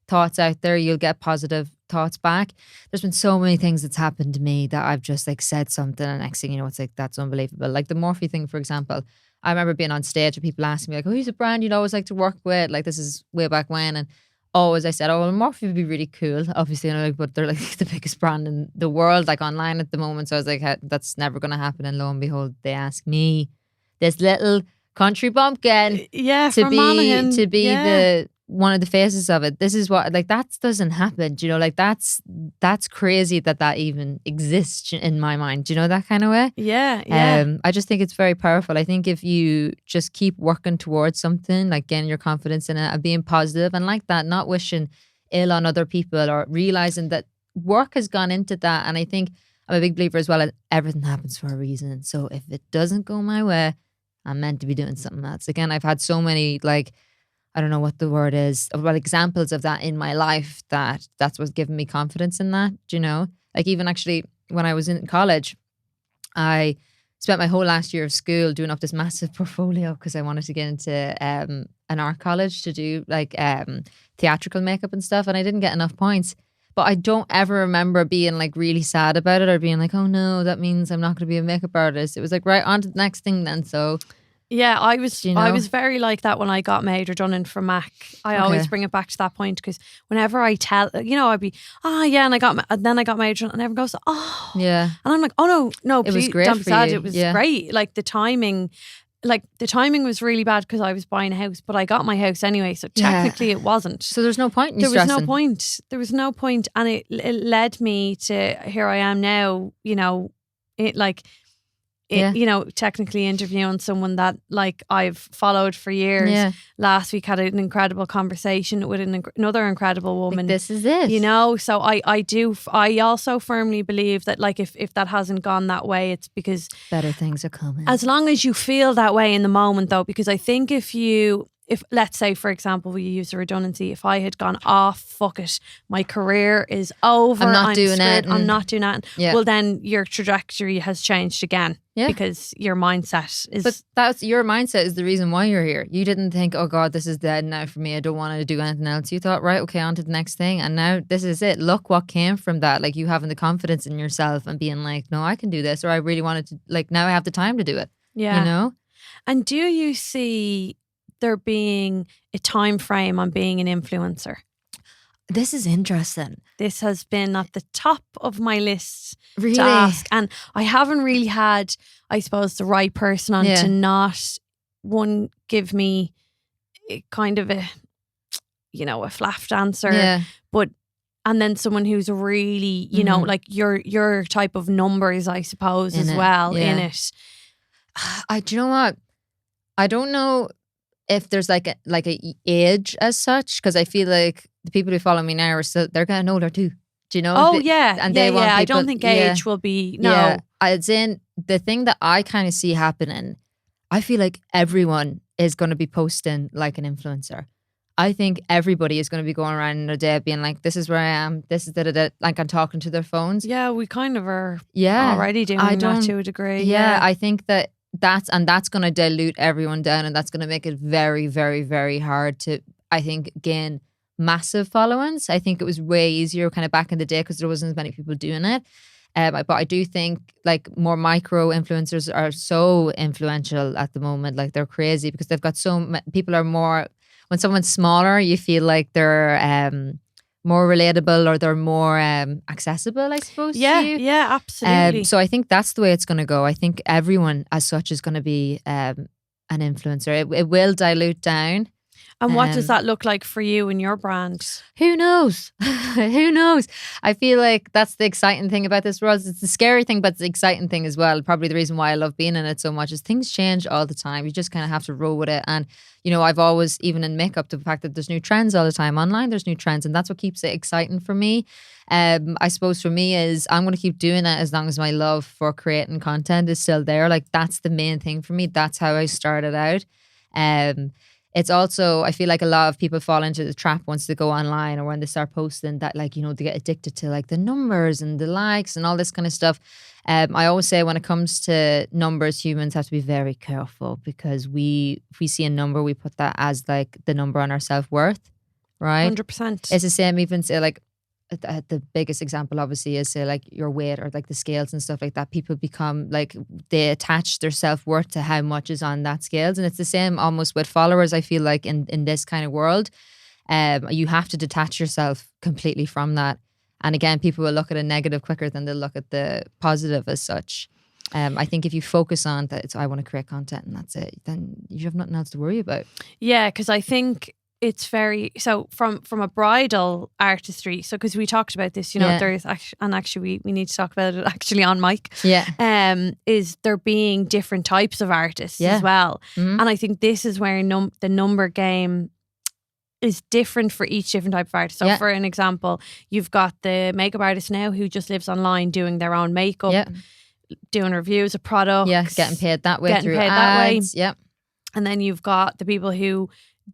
thoughts out there, you'll get positive thoughts back. There's been so many things that's happened to me that I've just like said something, and next thing you know, it's like, that's unbelievable. Like the Morphe thing, for example. I remember being on stage and people asking me like, oh, who's a brand you'd always like to work with? Like, this is way back when. And always I said, oh, well, Morphe would be really cool. Obviously, you know, like, but they're like the biggest brand in the world, like online at the moment. So I was like, that's never going to happen. And lo and behold, they asked me, this little country bumpkin, from Monaghan, to be the one of the faces of it. This is what, like, that doesn't happen. Do you know, like, that's crazy that even exists in my mind. Do you know, that kind of way? Yeah. I just think it's very powerful. I think if you just keep working towards something, like getting your confidence in it and being positive and like that, not wishing ill on other people, or realizing that work has gone into that. And I think I'm a big believer as well that everything happens for a reason. So if it doesn't go my way, I'm meant to be doing something else. Again, I've had so many, like, I don't know what the word is, well, examples of that in my life, that's what's given me confidence in that. Do you know? Like, even actually when I was in college, I spent my whole last year of school doing up this massive portfolio because I wanted to get into an art college to do like theatrical makeup and stuff, and I didn't get enough points. But I don't ever remember being like really sad about it, or being like, oh no, that means I'm not going to be a makeup artist. It was like, right, on to the next thing then. So yeah, I was very like that when I got made redundant from Mac. I always bring it back to that point, because whenever I tell, you know, I'd be, and then I got made redundant, and everyone goes, oh, yeah, and I'm like, oh no, it was great for you. It was great. Like the timing was really bad because I was buying a house, but I got my house anyway, so technically it wasn't. So there's no point in you stressing. There was no point, and it led me to here I am now. You know, you know, technically interviewing someone that like I've followed for years. Yeah. Last week had an incredible conversation with another incredible woman. Like, this is it. You know, so I also firmly believe that, like, if that hasn't gone that way, it's because better things are coming. As long as you feel that way in the moment, though, because I think if you if, let's say, for example, we use a redundancy, if I had gone, oh, fuck it, my career is over, I'm not doing screwed, it, I'm not doing that. Yeah. Well, then your trajectory has changed again. Yeah. Because your mindset is. But that's your mindset is the reason why you're here. You didn't think, oh God, this is dead now for me. I don't want to do anything else. You thought, right, okay, on to the next thing. And now this is it. Look what came from that. Like you having the confidence in yourself and being like, no, I can do this. Or I really wanted to, like, now I have the time to do it. Yeah. You know? And do you see there being a time frame on being an influencer? This is interesting. This has been at the top of my list Really? to ask. And I haven't really had, I suppose, the right person on to not, one, give me kind of a, you know, a flapped answer. Yeah. But, and then someone who's really, you know, like your type of numbers, I suppose, as well in it. Do you know what? I don't know if there's like a age as such, because I feel like the people who follow me now are still, they're getting older too. Do you know? Oh yeah, and they want people, I don't think age will be no. It's in the thing that I kind of see happening. I feel like everyone is going to be posting like an influencer. I think everybody is going to be going around in their day being like, "This is where I am. This is like I'm talking to their phones." Yeah, we kind of are. Yeah, already doing that to a degree. Yeah, I think that's going to dilute everyone down, and that's going to make it very, very, very hard to, I think, gain massive followings. I think it was way easier kind of back in the day because there wasn't as many people doing it. But I do think like more micro influencers are so influential at the moment. Like they're crazy because they've got people are more, when someone's smaller, you feel like they're more relatable or they're more accessible, I suppose. Yeah, to you. yeah, absolutely. So I think that's the way it's going to go. I think everyone as such is going to be an influencer. It will dilute down. And what does that look like for you and your brand? Who knows? Who knows? I feel like that's the exciting thing about this world. It's the scary thing, but it's the exciting thing as well. Probably the reason why I love being in it so much is things change all the time. You just kind of have to roll with it. And, you know, I've always, even in makeup, the fact that there's new trends all the time. Online, there's new trends. And that's what keeps it exciting for me. I suppose for me is I'm going to keep doing it as long as my love for creating content is still there. Like that's the main thing for me. That's how I started out. It's also, I feel like a lot of people fall into the trap once they go online or when they start posting that, like, you know, they get addicted to like the numbers and the likes and all this kind of stuff. I always say when it comes to numbers, humans have to be very careful because if we see a number, we put that as like the number on our self-worth, right? 100%. It's the same, even say like, the biggest example obviously is say like your weight or like the scales and stuff like that. People become like they attach their self-worth to how much is on that scales, and it's the same almost with followers. I feel like in this kind of world, you have to detach yourself completely from that. And again, people will look at a negative quicker than they'll look at the positive as such. I think if you focus on that, it's I want to create content and that's it, then you have nothing else to worry about. Yeah, because I think it's very, so from a bridal artistry, so because we talked about this, you know, there's actually we need to talk about it actually on mic. Yeah. Is there being different types of artists as well. And I think this is where the number game is different for each different type of artist. So for an example, you've got the makeup artist now who just lives online doing their own makeup, doing reviews of products. Getting paid that way through ads. Yep. And then you've got the people who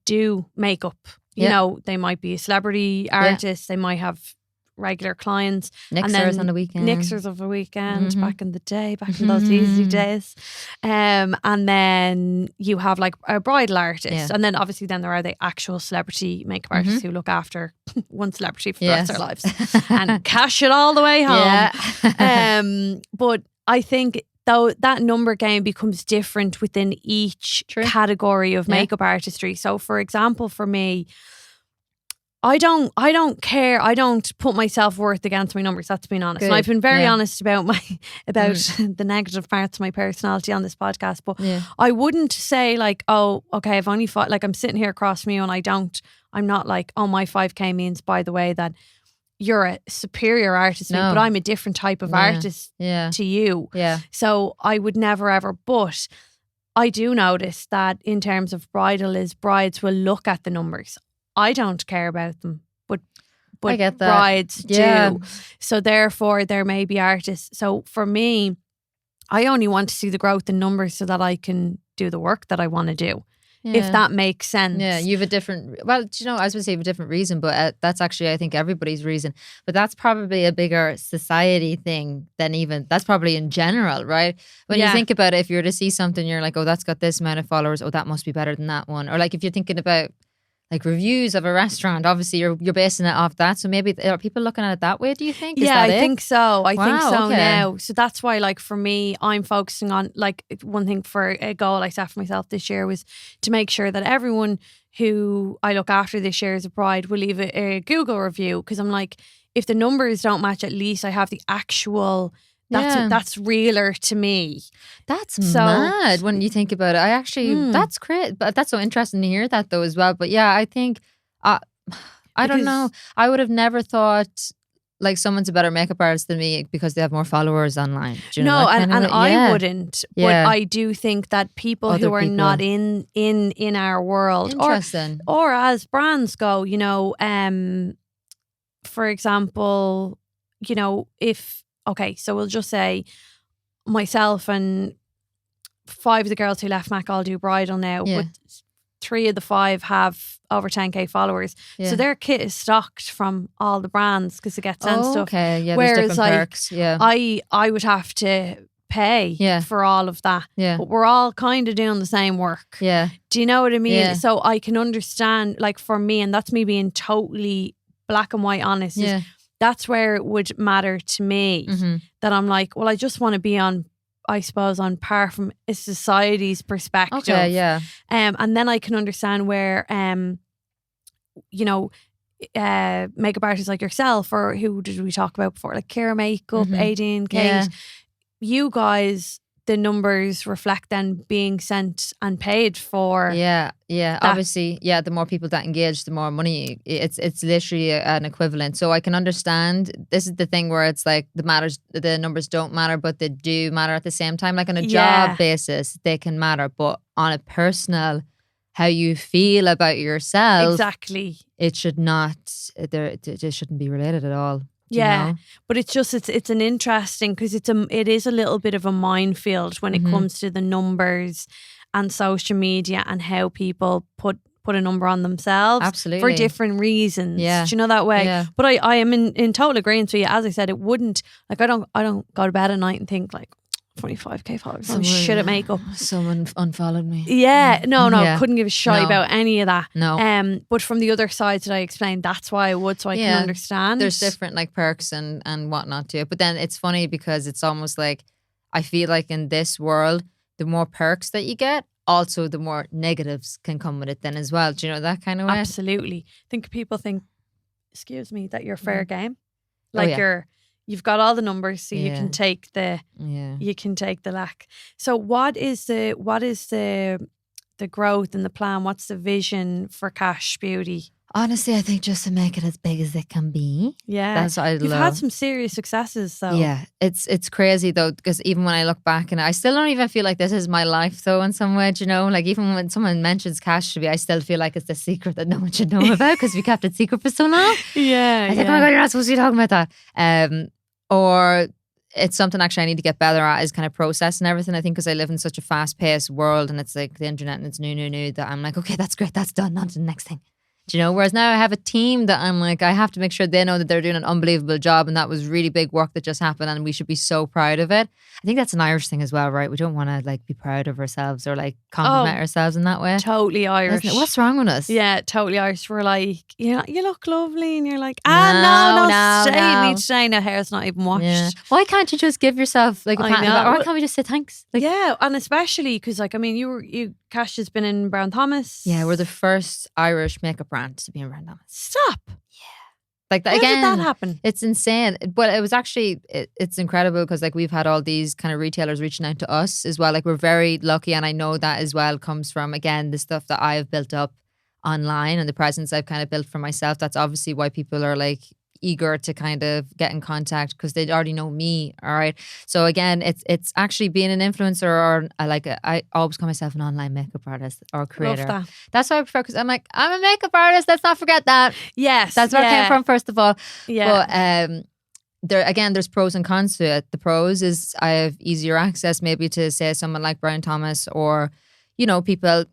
do makeup. You know, they might be a celebrity artist. They might have regular clients. Nixers on the weekend. Nixers of the weekend, back in the day, back in those easy days. And then you have like a bridal artist. Yeah. And then obviously then there are the actual celebrity makeup artists who look after one celebrity for the rest of their lives and cash it all the way home. Yeah. But I think though that number game becomes different within each category of makeup artistry. So for example, for me, I don't care. I don't put my self-worth against my numbers. That's being honest. Good. And I've been very honest about the negative parts of my personality on this podcast. But I wouldn't say like, oh, okay, I've only fought, like I'm sitting here across from you and I'm not like, oh, my 5K means, by the way, that you're a superior artist, but I'm a different type of artist to you. Yeah. So I would never ever, but I do notice that in terms of bridal is brides will look at the numbers. I don't care about them, but I get that. Brides do. So therefore there may be artists. So for me, I only want to see the growth in numbers so that I can do the work that I want to do. if that makes sense. Yeah, you have a different, well, do you know, I was going to say you have a different reason, but that's actually, I think, everybody's reason. But that's probably a bigger society thing than even, that's probably in general, right? When you think about it, if you're to see something, you're like, oh, that's got this amount of followers. Oh, that must be better than that one. Or like if you're thinking about like reviews of a restaurant, obviously you're basing it off that. So maybe are people looking at it that way, do you think? Yeah, I think so. I think so okay. now. So that's why, like, for me, I'm focusing on, like, one thing for a goal I set for myself this year was to make sure that everyone who I look after this year as a bride will leave a Google review, because I'm like, if the numbers don't match, at least I have the actual. That's realer to me. That's mad when you think about it. I actually, that's great. But that's so interesting to hear that though as well. But yeah, I think, I don't know. I would have never thought like someo's a better makeup artist than me because they have more followers online. Do you know that kind of I wouldn't. But I do think that people who are not in our world, or as brands go, you know, for example, you know, okay, so we'll just say myself and 5 of the girls who left Mac all do bridal now, but 3 of the 5 have over 10k followers. So their kit is stocked from all the brands because it gets sent stuff. Okay, yeah, whereas there's different perks. Yeah, I would have to pay for all of that. Yeah, but we're all kind of doing the same work. Yeah, do you know what I mean? Yeah. So I can understand, like for me, and that's me being totally black and white honest. Yeah. That's where it would matter to me that I'm like, well, I just want to be on, I suppose, on par from a society's perspective. Okay, yeah. And then I can understand where, you know, makeup artists like yourself, or who did we talk about before? Like Kira Makeup, 18, Kate. You guys, the numbers reflect then being sent and paid for. Yeah. Obviously, the more people that engage, the more money. It's literally an equivalent. So I can understand. This is the thing where it's like the numbers don't matter, but they do matter at the same time. Like on a job basis, they can matter, but on a personal, how you feel about yourself, exactly, it should not. It shouldn't be related at all. Yeah, but it's just it's an interesting, because it is a little bit of a minefield when it comes to the numbers and social media and how people put a number on themselves. Absolutely. For different reasons. Yeah. Do you know that way? Yeah. But I am in total agreement with you. As I said, it wouldn't, like, I don't go to bed at night and think like 25k followers. I'm shit at makeup. Someone unfollowed me. Yeah, no, couldn't give a shit about any of that. No. But from the other sides that I explained, that's why I would, so I can understand. There's different like perks and whatnot to it. But then it's funny because it's almost like, I feel like in this world, the more perks that you get, also the more negatives can come with it then as well. Do you know that kind of way? Absolutely. I think people think, excuse me, that you're fair game. Like you've got all the numbers, so you can take the lack. So what is the growth and the plan? What's the vision for Cash Beauty? Honestly, I think just to make it as big as it can be. Yeah, that's what I love. You've had some serious successes, though. Yeah, it's crazy though, because even when I look back, and I still don't even feel like this is my life though. In some way, do you know, like even when someone mentions Cash to me, I still feel like it's the secret that no one should know about because we kept it secret for so long. Yeah, I think, oh my God, you're not supposed to be talking about that. Or it's something actually I need to get better at, is kind of processing everything. I think because I live in such a fast-paced world and it's like the internet and it's new, that I'm like, okay, that's great, that's done, on to the next thing. Do you know? Whereas now I have a team that I'm like, I have to make sure they know that they're doing an unbelievable job, and that was really big work that just happened and we should be so proud of it. I think that's an Irish thing as well, right? We don't want to like be proud of ourselves or like compliment ourselves in that way. Totally Irish. What's wrong with us? Yeah, totally Irish. We're like, you look lovely, and you're like, no, today no hair's not even washed. Yeah. Why can't you just give yourself like a pat? Or why can't we just say thanks? Like, yeah, and especially because like, I mean, Cash has been in Brown Thomas. Yeah, we're the first Irish makeup brand to be in Brown Thomas. Stop. Yeah. Like that, How again, did that happen? It's insane. But it was actually, it's incredible because like we've had all these kind of retailers reaching out to us as well. Like we're very lucky, and I know that as well comes from, again, the stuff that I have built up online and the presence I've kind of built for myself. That's obviously why people are like eager to kind of get in contact because they already know me. All right. So again, it's actually being an influencer, or I always call myself an online makeup artist or creator. Love that. That's why I prefer, because I'm like, I'm a makeup artist. Let's not forget that. Yes. That's where it came from, first of all. Yeah. But there's pros and cons to it. The pros is I have easier access maybe to say someone like Brian Thomas, or, you know, people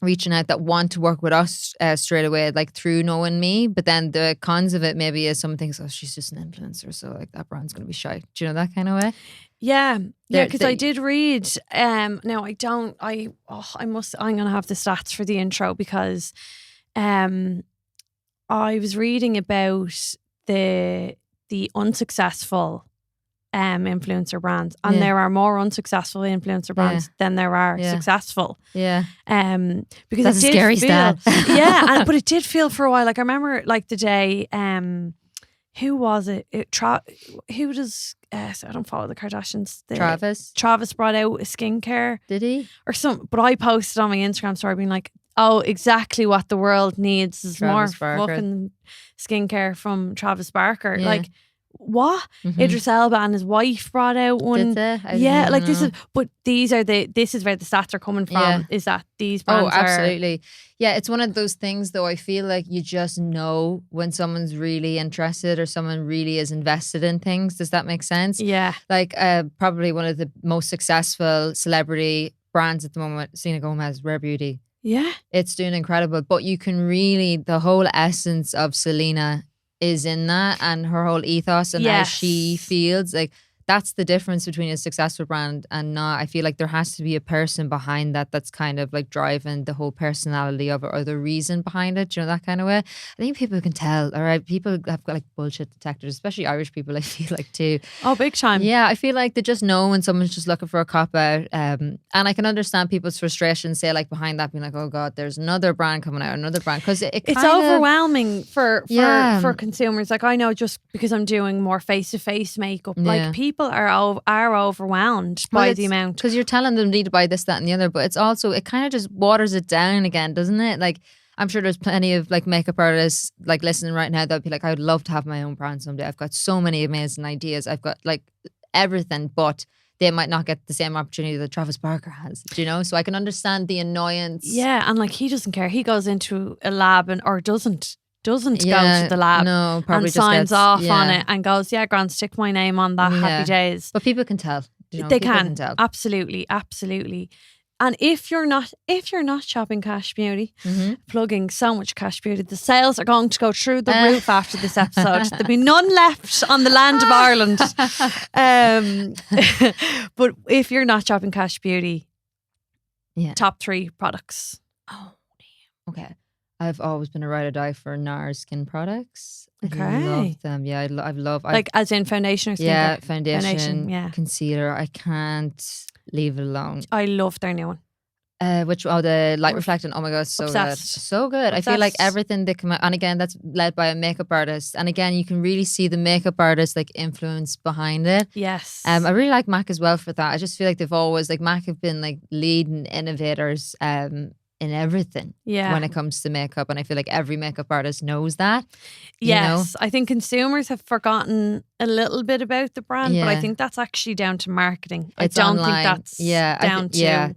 reaching out that want to work with us straight away, like through knowing me. But then the cons of it maybe is someone thinks, oh, she's just an influencer, so like that brand's going to be shy. Do you know that kind of way? Yeah, because I did read. Now I don't. I'm gonna have the stats for the intro because, I was reading about the unsuccessful influencer brands, and there are more unsuccessful influencer brands than there are successful. Yeah. Because that's it did a scary feel, stat. yeah, but it did feel for a while. Like I remember, like the day, who was it? Who does? I don't follow the Kardashians. Travis brought out a skincare. Did he? Or something? But I posted on my Instagram story being like, oh, exactly what the world needs is Travis more Barker. fucking skincare from Travis Barker. Yeah. Like, what? Idris Elba and his wife brought out one. Did they? Yeah, like this is, but this is where the stats are coming from, is that these brands absolutely. Yeah, it's one of those things though, I feel like you just know when someone's really interested or someone really is invested in things. Does that make sense? Yeah. Like probably one of the most successful celebrity brands at the moment, Selena Gomez, Rare Beauty. Yeah. It's doing incredible. But you can really, the whole essence of Selena is in that, and her whole ethos and how she feels. Like that's the difference between a successful brand and not. I feel like there has to be a person behind that that's kind of like driving the whole personality of it or the reason behind it, you know, that kind of way. I think people can tell, all right? People have got like bullshit detectors, especially Irish people, I feel like too. Oh, big time. Yeah, I feel like they just know when someone's just looking for a cop out. And I can understand people's frustration, say like behind that being like, oh God, there's another brand coming out, another brand. Because it's overwhelming for consumers. Like I know just because I'm doing more face-to-face makeup, like people are overwhelmed by the amount. Because you're telling them need to buy this, that and the other, but it's also, it kind of just waters it down again, doesn't it? Like I'm sure there's plenty of like makeup artists like listening right now that'd be like, I would love to have my own brand someday. I've got so many amazing ideas. I've got like everything, but they might not get the same opportunity that Travis Barker has, do you know? So I can understand the annoyance. Yeah, and like he doesn't care. He goes into a lab or doesn't go to the lab and signs off on it and goes, yeah, grand, stick my name on that, happy days. But people can tell. You know, they can tell. Absolutely. And if you're not shopping Cash Beauty, plugging so much Cash Beauty, the sales are going to go through the roof after this episode. There'll be none left on the land of Ireland. But if you're not shopping Cash Beauty, top 3 products. Oh, damn. Okay. I've always been a ride or die for NARS skin products. Okay. I love them. Yeah, I love like as in foundation or skincare? Yeah, foundation, concealer. I can't leave it alone. I love their new one. The light reflecting. Oh my God, so obsessed. Good. So good. Obsessed. I feel like everything they come out, and again, that's led by a makeup artist. And again, you can really see the makeup artist like influence behind it. Yes. I really like MAC as well for that. I just feel like they've always, like MAC have been like leading innovators in everything when it comes to makeup, and I feel like every makeup artist knows that. Yes, I think consumers have forgotten a little bit about the brand, but I think that's actually down to marketing. I don't think that's down to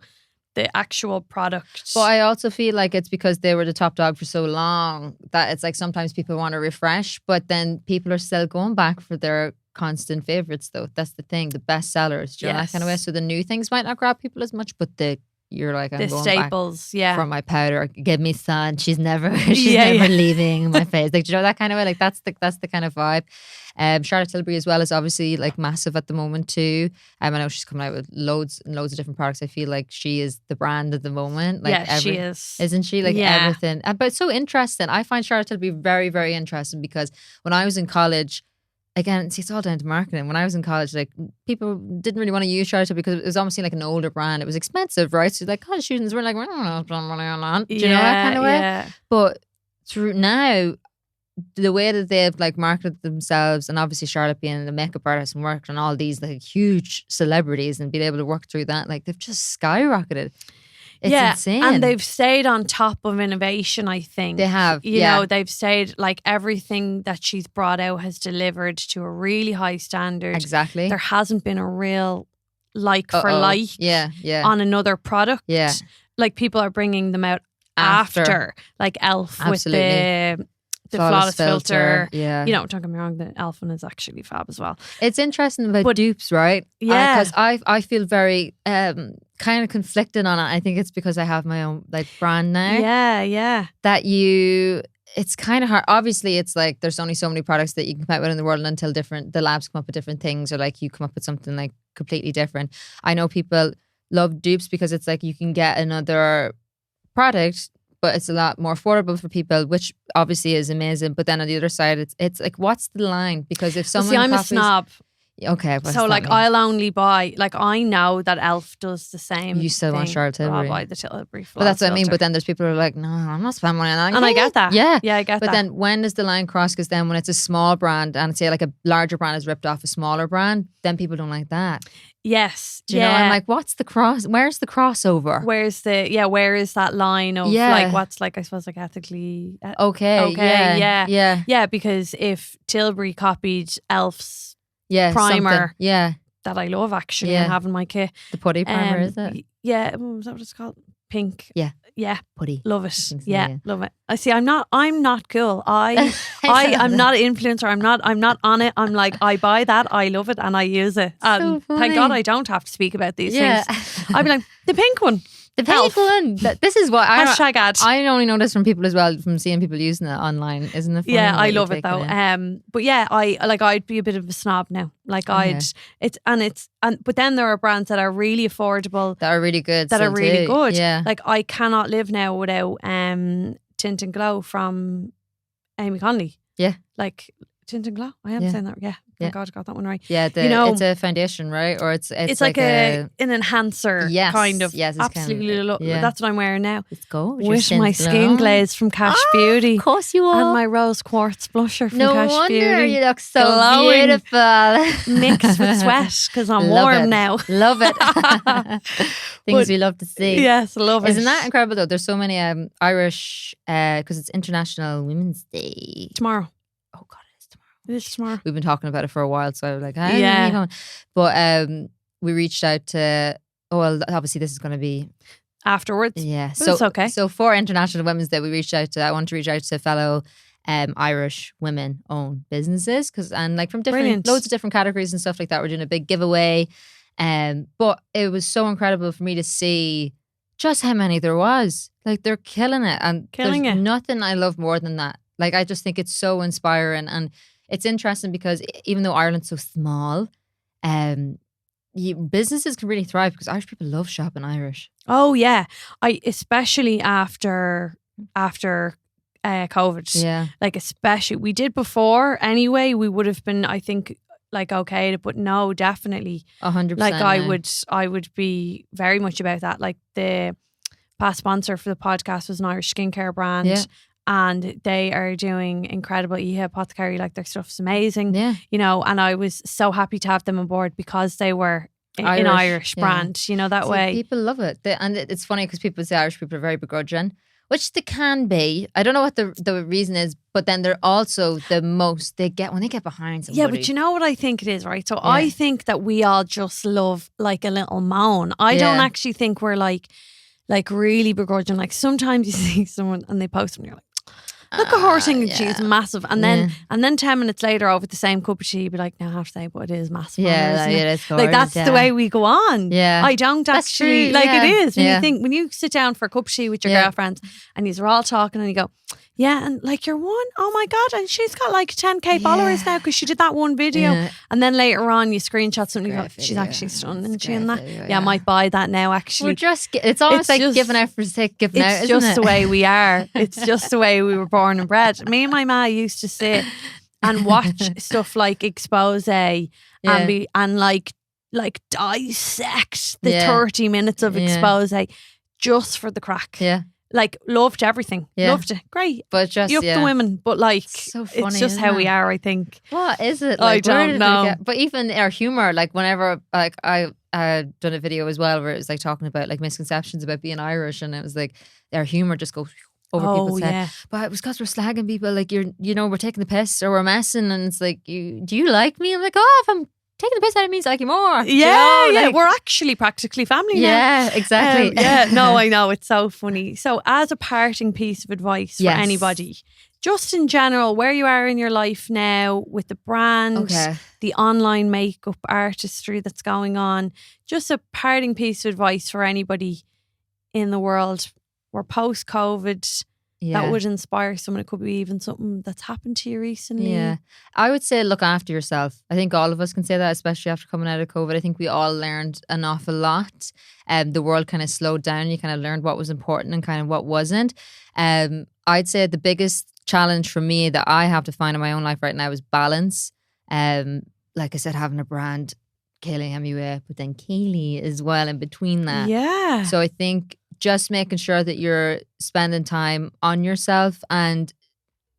the actual product. But I also feel like it's because they were the top dog for so long that it's like sometimes people want to refresh, but then people are still going back for their constant favorites though. That's the thing, the best sellers, do you know, that kind of way. So the new things might not grab people as much, but you're like, I'm the going staples, back for my powder. Give me sun. She's never leaving my face. Like, do you know that kind of way? Like that's the kind of vibe. Charlotte Tilbury as well is obviously like massive at the moment too. I know she's coming out with loads and loads of different products. I feel like she is the brand at the moment. Like she is, isn't she? Like everything. But it's so interesting. I find Charlotte Tilbury very, very interesting because when I was in college. Again, see, it's all down to marketing. When I was in college, like people didn't really want to use Charlotte because it was almost like an older brand. It was expensive, right? So like college students were like, I don't know, spend money on that. Do you know that kind of way? Yeah. But through now, the way that they've like marketed themselves, and obviously Charlotte being the makeup artist and worked on all these like huge celebrities and being able to work through that, like they've just skyrocketed. It's insane. And they've stayed on top of innovation, I think. They have. You know, they've stayed, like everything that she's brought out has delivered to a really high standard. Exactly. There hasn't been a real like for like on another product. Yeah. Like people are bringing them out after like Elf with the flawless filter. Yeah. You know, don't get me wrong, the Elf one is actually fab as well. It's interesting about dupes, right? Yeah. Because I feel very kind of conflicted on it. I think it's because I have my own like brand now. Yeah. That it's kind of hard. Obviously, it's like there's only so many products that you can come out with in the world until the labs come up with different things, or like you come up with something like completely different. I know people love dupes because it's like you can get another product, but it's a lot more affordable for people, which obviously is amazing. But then on the other side, it's like, what's the line? Because if someone I'm a snob. Okay, so like I'll only buy, like I know that Elf does the same. You still want Charlotte Tilbury? I'll buy the Tilbury. But that's what I mean. But then there's people who are like, no, I'm not spending money on that. And I get that. Yeah, I get that. But then when does the line cross? Because then when it's a small brand and say like a larger brand has ripped off a smaller brand, then people don't like that. Yes. Do you know? I'm like, what's the cross? Where's the crossover? Where is that line of like what's like, I suppose, like ethically okay. Yeah. Because if Tilbury copied Elf's primer, that I love actually and have in my kit, the putty primer, is it? Yeah, is that what it's called? Pink. Yeah, putty. Love it. Yeah, love it. I see. I'm not cool. I am not an influencer. I'm not on it. I'm like, I buy that. I love it and I use it. And thank God I don't have to speak about these things. I'd be like, the pink one. The pink one. This is what hashtag ad. I only know this from people as well, from seeing people using it online. Isn't it funny? Yeah, I love it though. But yeah, I'd be a bit of a snob now. Like but then there are brands that are really affordable, that are really good, Yeah, like I cannot live now without Tint and Glow from Amy Connolly. Yeah, like Tint and Glow. I am saying that. Yeah. Thank God I got that one right. Yeah, it's a foundation, right? Or it's like an enhancer kind of. Yes, absolutely. That's what I'm wearing now. It's gorgeous. With my skin glaze from Cash Beauty. Of course you are. And my rose quartz blusher from Cash Beauty. No wonder you look so beautiful. Mixed with sweat because I'm warm now. Love it. Things we love to see. Yes, love it. Isn't that incredible though? There's so many Irish, because it's International Women's Day. Tomorrow. Oh God. It is tomorrow. We've been talking about it for a while, so I was like, but we reached out to. Oh well, obviously this is going to be afterwards. Yeah, but so it's okay. So for International Women's Day, we reached out to. I want to reach out to fellow Irish women-owned businesses and like from loads of different categories and stuff like that. We're doing a big giveaway, but it was so incredible for me to see just how many there was. Like they're killing it, and there's nothing I love more than that. Like I just think it's so inspiring and. It's interesting because even though Ireland's so small, businesses can really thrive because Irish people love shopping Irish. Oh yeah, especially after COVID. Yeah, like especially we did before anyway. We would have been, I think, like okay, but no, definitely 100%. Like I would be very much about that. Like the past sponsor for the podcast was an Irish skincare brand. Yeah. And they are doing incredible. Iha Apothecary, like their stuff's amazing. Yeah. You know, and I was so happy to have them on board because they were an Irish brand, you know, that way. People love it. And it's funny because people say Irish people are very begrudging, which they can be. I don't know what the reason is, but then they're also the most they get when they get behind somebody. Yeah, but you know what I think it is, right? So I think that we all just love like a little moan. I don't actually think we're like really begrudging. Like sometimes you see someone and they post and you're like, look at her thing, she's massive. And then 10 minutes later over the same cup of tea, you'd be like, no, I have to say, but it is massive. Yeah, it is gorgeous, like that's the way we go on. Yeah. I don't actually, true, it is. When you sit down for a cup of tea with your girlfriends and you're all talking and you go, yeah, and like you're one, oh my God, and she's got like 10k followers now because she did that one video. Yeah. And then later on you screenshot something and you go, she's actually stunning, isn't she? And that, I might buy that now actually. It's almost like giving out for sake, giving out, It's just the way we are. It's just the way we were born and bred. Me and my ma used to sit and watch stuff like Expose and like dissect the 30 minutes of Expose just for the crack. Yeah. Like loved everything, loved it, great. But just you up the women, but like so funny, it's just how we are. I think. What is it? Like, I don't know. But even our humor, like whenever like I done a video as well where it was like talking about like misconceptions about being Irish, and it was like our humor just goes over people's head. But it was because we're slagging people, like we're taking the piss or we're messing, and it's like do you like me? I'm like, oh, if I'm taking the piss out of me, it's like you more. Yeah, we're actually practically family now. Yeah, exactly. No, I know, it's so funny. So as a parting piece of advice for anybody, just in general, where you are in your life now with the brand, Okay. the online makeup artistry that's going on, just a parting piece of advice for anybody in the world. We're post-COVID. Yeah. That would inspire someone. It could be even something that's happened to you recently. Yeah. I would say look after yourself. I think all of us can say that, especially after coming out of COVID. I think we all learned an awful lot. The world kind of slowed down. You kind of learned what was important and kind of what wasn't. I'd say the biggest challenge for me that I have to find in my own life right now is balance. Like I said, having a brand, Keilidh MUA, but then Keilidh as well in between that. Yeah. So I think just making sure that you're spending time on yourself, and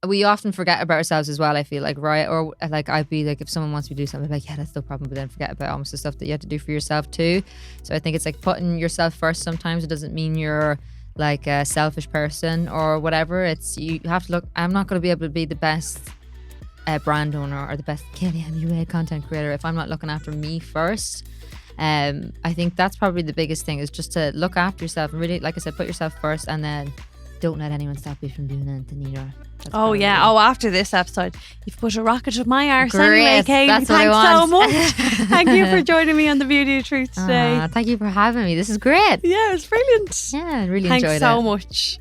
we often forget about ourselves as well, I feel like, right? Or like I'd be like, if someone wants me to do something, I'd be like, yeah, that's no problem, but then forget about almost the stuff that you have to do for yourself too. So I think it's like putting yourself first. Sometimes it doesn't mean you're like a selfish person or whatever. It's, you have to look, I'm not going to be able to be the best brand owner or the best Keilidh MUA content creator if I'm not looking after me first. I think that's probably the biggest thing, is just to look after yourself and really, like I said, put yourself first, and then don't let anyone stop you from doing anything either. Oh yeah. Oh, after this episode, you've put a rocket up my arse anyway, Great. Keilidh. That's what I Thanks so want. much. Thank you for joining me on the Beauty of Truth today. Thank you for having me. This is great. Yeah, it was brilliant. Yeah, I really Thanks enjoyed it. so much.